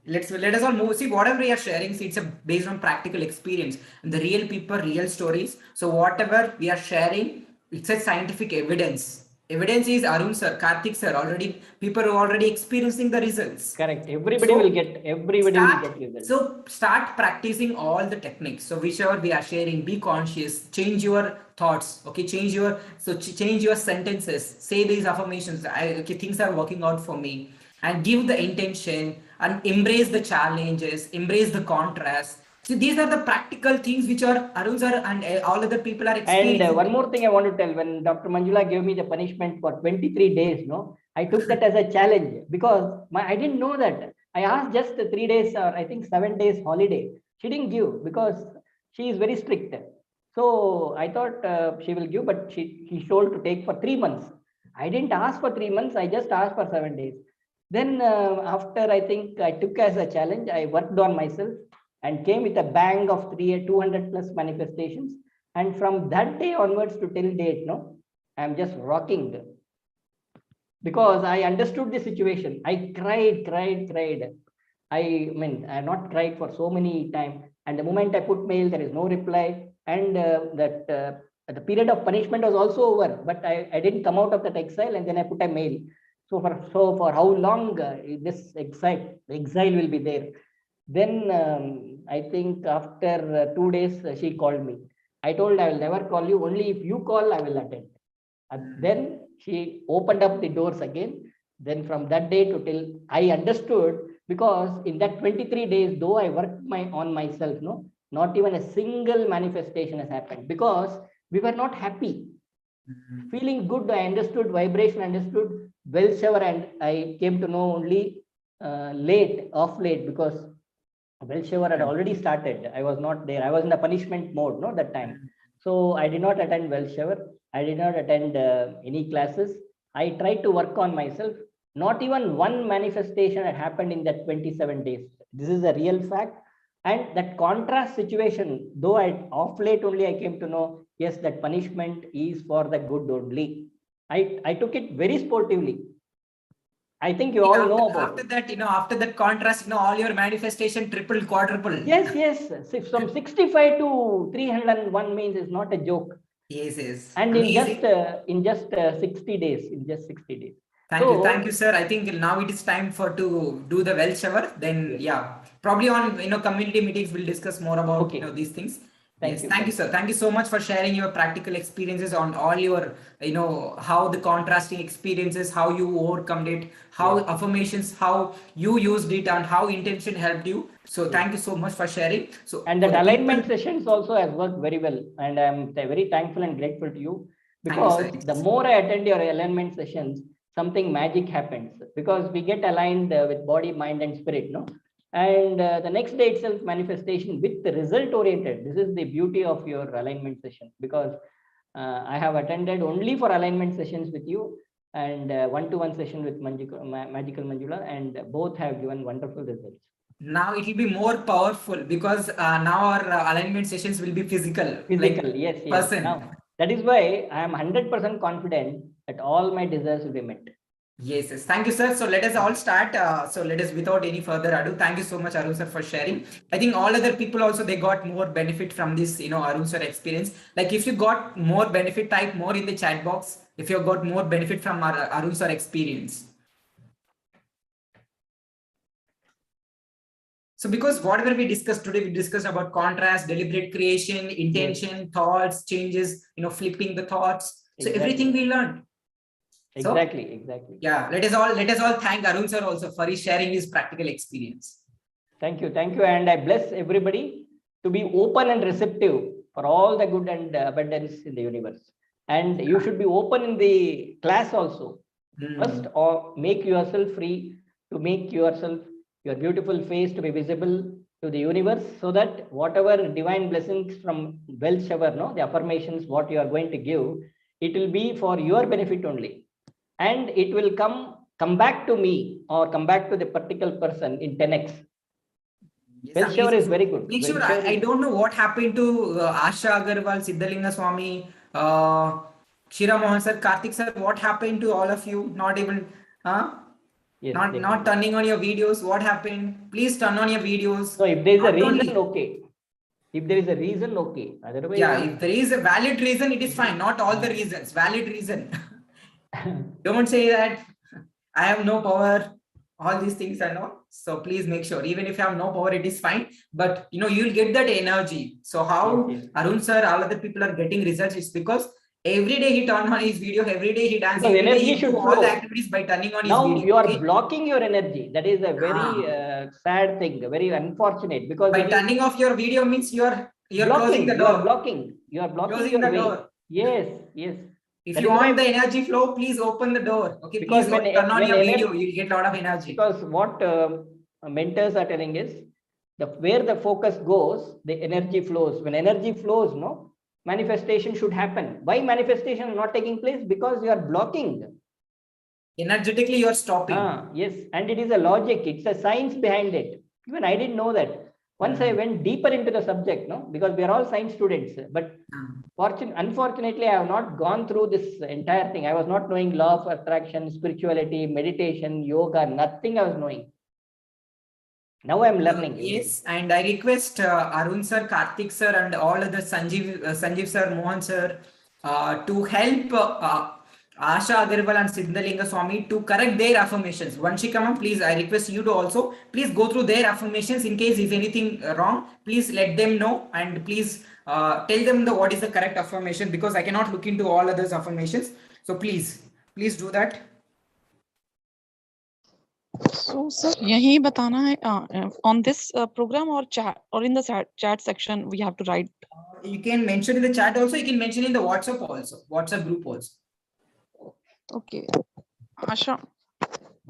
let us all move. See, whatever we are sharing, see, it's based on practical experience and the real people, real stories. So whatever we are sharing, it's a scientific evidence. Evidence is Arun sir, Karthik sir. Already people are already experiencing the results. Correct. Everybody will So get results. start practicing all the techniques. So whichever we are sharing, be conscious, change your thoughts. Okay, change your sentences. Say these affirmations. Okay, things are working out for me, and give the intention and embrace the challenges, embrace the contrast. So these are the practical things which are Arun sir and all other people are And experiencing. one more thing I want to tell, when Dr. Manjula gave me the punishment for 23 days, no, I took that as a challenge, because I didn't know that. I asked just 3 days, or I think 7 days holiday. She didn't give, because she is very strict. So I thought she will give, but she told to take for 3 months. I didn't ask for 3 months. I just asked for 7 days. Then after, I think I took as a challenge, I worked on myself and came with a bang of 200 plus manifestations. And from that day onwards to till date, no, I'm just rocking, because I understood the situation. I cried. I have not cried for so many time. And the moment I put mail, there is no reply. And that the period of punishment was also over, but I didn't come out of that exile, and then I put a mail. So for how long this exile will be there? Then I think after 2 days she called me. I told I will never call you. Only if you call, I will attend. Then she opened up the doors again. Then from that day to till I understood, because in that 23 days, though I worked on myself, no, not even a single manifestation has happened, because we were not happy. Feeling good, I understood vibration, understood well shower, and I came to know only off late, because well shower had already started. I was not there. I was in the punishment mode, no, that time. So I did not attend well shower. I did not attend any classes. I tried to work on myself. Not even one manifestation had happened in that 27 days. This is a real fact. And that contrast situation, though off late only I came to know, yes, that punishment is for the good only. I took it very sportively. I think you all know about after that, after that contrast, all your manifestation tripled, quadrupled. Yes. From 65 to 301 means is not a joke. Yes. And in just 60 days, Thank you, sir. I think now it is time to do the well shower. Then probably on community meetings we'll discuss more about these things. Thank you, sir. Thank you so much for sharing your practical experiences on all your how the contrasting experiences, how you overcome it, how affirmations, how you used it, and how intention helped you. So thank you so much for sharing. So and that alignment sessions also has worked very well, and I'm very thankful and grateful to you, because the more I attend your alignment sessions, something magic happens, because we get aligned with body, mind, and spirit, no. And the next day itself, manifestation with the result oriented. This is the beauty of your alignment session, because I have attended only for alignment sessions with you, and one-to-one session with Magical Manjula, and both have given wonderful results. Now it will be more powerful, because now our alignment sessions will be physical. Yes. Now, that is why I am 100% confident that all my desires will be met. Yes. Thank you, sir. So let us all start. So let us, without any further ado, thank you so much, Arun sir, for sharing. I think all other people also, they got more benefit from this, Arun sir experience. Like if you got more benefit, type more in the chat box. If you got more benefit from our Arun sir experience. So because whatever we discussed today, we discussed about contrast, deliberate creation, intention, thoughts, changes, flipping the thoughts. So everything we learned. Exactly. Yeah, let us all thank Arun sir also for his sharing his practical experience. Thank you. And I bless everybody to be open and receptive for all the good and abundance in the universe. And you should be open in the class also. First, or make yourself free to make yourself, your beautiful face to be visible to the universe, so that whatever divine blessings from well shower, the affirmations, what you are going to give, it will be for your benefit only. And it will come back to me, or come back to the particular person in 10x. Well shower is very good. Make sure I don't know what happened to Asha Agarwal, Siddhalinga Swami, Shira Mohan sir, Karthik sir. What happened to all of you? Not even not turning on your videos. What happened? Please turn on your videos. So if there is a reason, okay. If there is a reason, okay. Otherwise, if there is a valid reason, it is fine. Not all the reasons. Valid reason. Don't say that I have no power. All these things are not. So please make sure, even if you have no power, it is fine. But you'll get that energy. So how Arun sir, all other people are getting results, is because every day he turns on his video, every day he dances, every day he do all the activities by turning on his video. Now you are blocking your energy. That is a very sad thing, very unfortunate, because by turning off your video means you're closing the door. You are blocking the door. Yes. If you want the energy flow, please open the door. Okay, because please turn on your video, you'll get a lot of energy. Because what mentors are telling is, where the focus goes, the energy flows. When energy flows, manifestation should happen. Why manifestation is not taking place? Because you are blocking. Energetically, you are stopping. Yes, and it is a logic. It's a science behind it. Even I didn't know that. Once I went deeper into the subject, because we are all science students, but unfortunately, I have not gone through this entire thing. I was not knowing law of attraction, spirituality, meditation, yoga, nothing I was knowing. Now I am learning. Yes, and I request Arun sir, Karthik sir, and all other Sanjeev sir, Mohan sir, to help Asha Agarwal and Siddhalinga Swami to correct their affirmations. Vanshikama, please, I request you to also please go through their affirmations. In case if anything wrong, please let them know, and please tell them what is the correct affirmation, because I cannot look into all others affirmations. So please do that. So sir, यही बताना है on this program or chat or in the chat section we have to write. You can mention in the chat also. You can mention in the WhatsApp also, WhatsApp group also. Okay, Asha.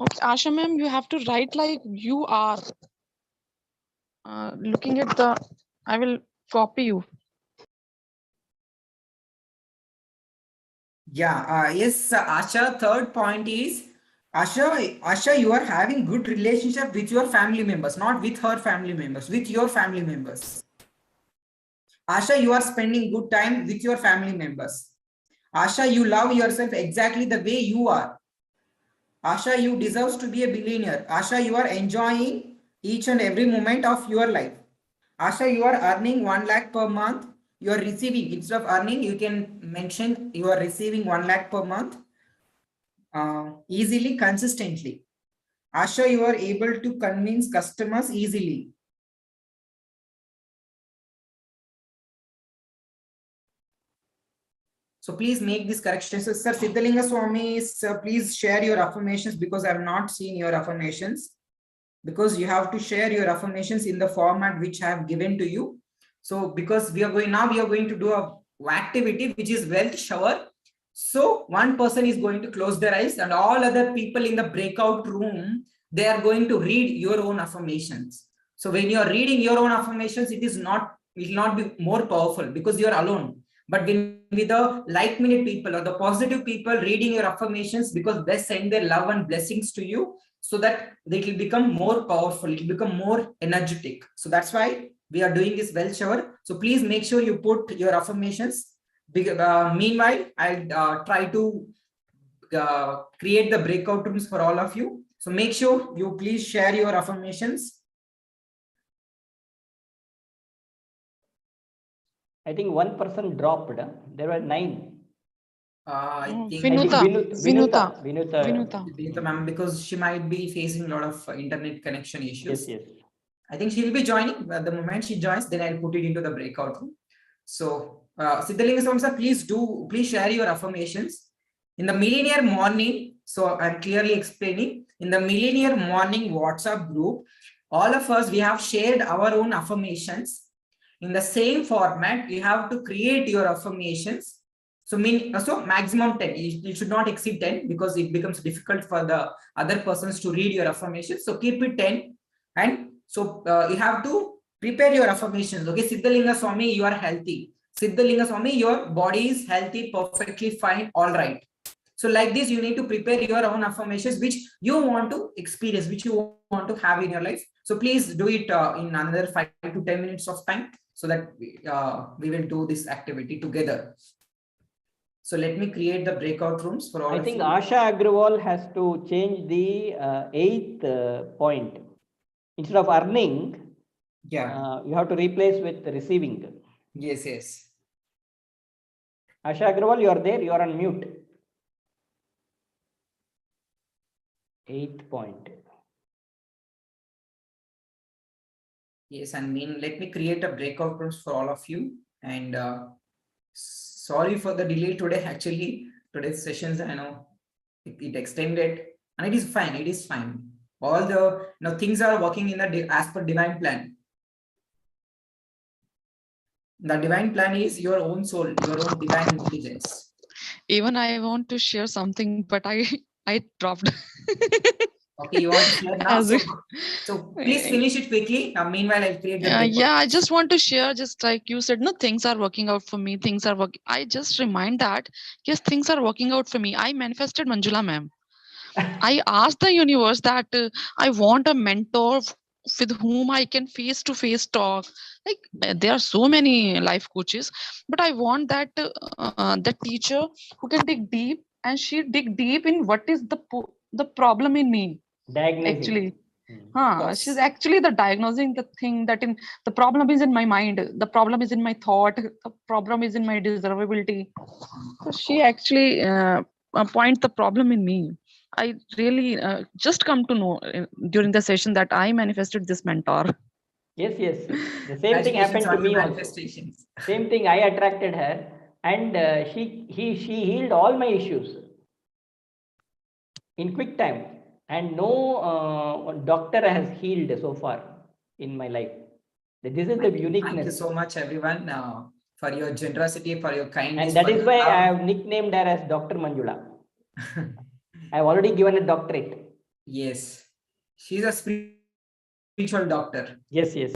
Okay, Asha ma'am, you have to write like you are looking at the. I will copy you. Yeah. Yes, Asha. Third point is Asha, you are having good relationship with your family members, not with her family members, with your family members. Asha, you are spending good time with your family members. Asha, you love yourself exactly the way you are. Asha, you deserve to be a billionaire. Asha, you are enjoying each and every moment of your life. Asha, you are earning 1 lakh per month. You are receiving, instead of earning, you can mention you are receiving 1 lakh per month easily, consistently. Asha, you are able to convince customers easily. So please make this correction. So, Sir Siddhalinga Swami, please share your affirmations, because I have not seen your affirmations. Because you have to share your affirmations in the format which I have given to you. So because we are going to do a activity which is wealth shower. So one person is going to close their eyes, and all other people in the breakout room, they are going to read your own affirmations. So when you are reading your own affirmations, it will not be more powerful because you are alone. But when with the like-minded people or the positive people reading your affirmations, because they send their love and blessings to you, so that they will become more powerful, it will become more energetic. So that's why we are doing this wealth shower. So please make sure you put your affirmations. Meanwhile, I'll try to create the breakout rooms for all of you. So make sure you please share your affirmations. I think one person dropped. There were 9. I think Vinuta, ma'am, because she might be facing a lot of internet connection issues. Yes. I think she will be joining. At the moment she joins, then I'll put it into the breakout room. So, Siddhalinga Swami sir, please share your affirmations. In the Millionaire Morning, so I'm clearly explaining, in the Millionaire Morning WhatsApp group, all of us, we have shared our own affirmations. In the same format, you have to create your affirmations. So maximum 10, you should not exceed 10, because it becomes difficult for the other persons to read your affirmations. So keep it 10. And so you have to prepare your affirmations. Okay, Siddhalinga Swami, you are healthy. Siddhalinga Swami, your body is healthy, perfectly fine, all right. So like this, you need to prepare your own affirmations which you want to experience, which you want to have in your life. So please do it in another 5 to 10 minutes of time, so that we will do this activity together. So let me create the breakout rooms for all. I think Asha Agrawal has to change the 8th point. Instead of earning, you have to replace with receiving. Yes. Asha Agrawal, you are there, you are on mute. 8th point. Yes, and let me create a breakout rooms for all of you. And sorry for the delay today. Actually, today's sessions, I know it extended, and it is fine. It is fine. All the things are working in the as per divine plan. The divine plan is your own soul, your own divine intelligence. Even I want to share something, but I dropped. Okay, you want to share now? So please finish it quickly. Meanwhile, I'll create the yeah, I just want to share, just like you said, no, things are working out for me. Things are working. I just remind that, yes, things are working out for me. I manifested Manjula ma'am. I asked the universe that I want a mentor with whom I can face to face talk. Like there are so many life coaches, but I want that that teacher who can dig deep, and she dig deep in what is the problem in me. Diagnosing. Actually, She's actually the diagnosing the thing that the problem is in my mind, the problem is in my thought, the problem is in my deservability. So she actually points the problem in me. I really just come to know during the session that I manifested this mentor. Yes, yes. The same thing Congratulations happened to on your me also. manifestations. Same thing, I attracted her, and she healed all my issues in quick time, and no doctor has healed so far in my life. This is the uniqueness. Thank you so much, everyone, for your generosity, for your kindness. And that for is your why love. I have nicknamed her as Dr. Manjula. I have already given a doctorate. Yes, she's a spiritual doctor. Yes, yes.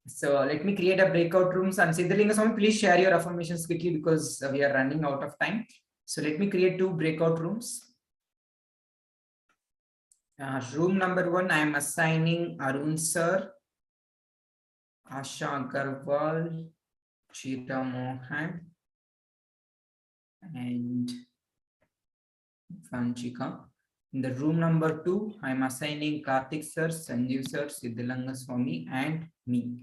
So let me create a breakout rooms. And Siddhalinga Swami, please share your affirmations quickly because we are running out of time. So let me create 2 breakout rooms. Room number 1, I am assigning Arun sir, Asha Agarwal, Chita Mohan, and Vanchika. In the room number 2, I am assigning Karthik sir, Sanjeev sir, Siddhalanga Swami, and me.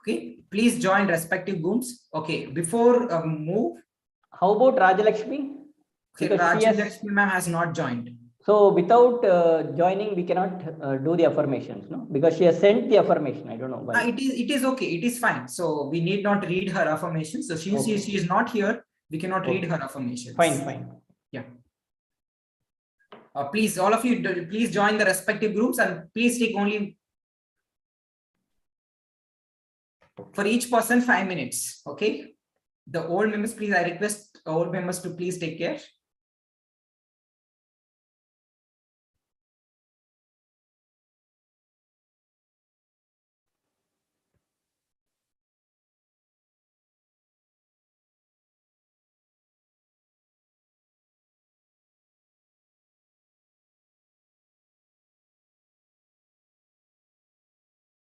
Okay, please join respective rooms. Okay, before move. How about Rajalakshmi? Okay, Because she has, Rajalakshmi ma'am has not joined. so without joining, we cannot do the affirmations, no? Because she has sent the affirmation. I don't know why. It is okay. It is fine. So we need not read her affirmations. So she is not here. We cannot read her affirmations. Fine. Yeah. Please, all of you, please join the respective groups and please take only for each person 5 minutes. Okay. The old members, please, I request old members to please take care.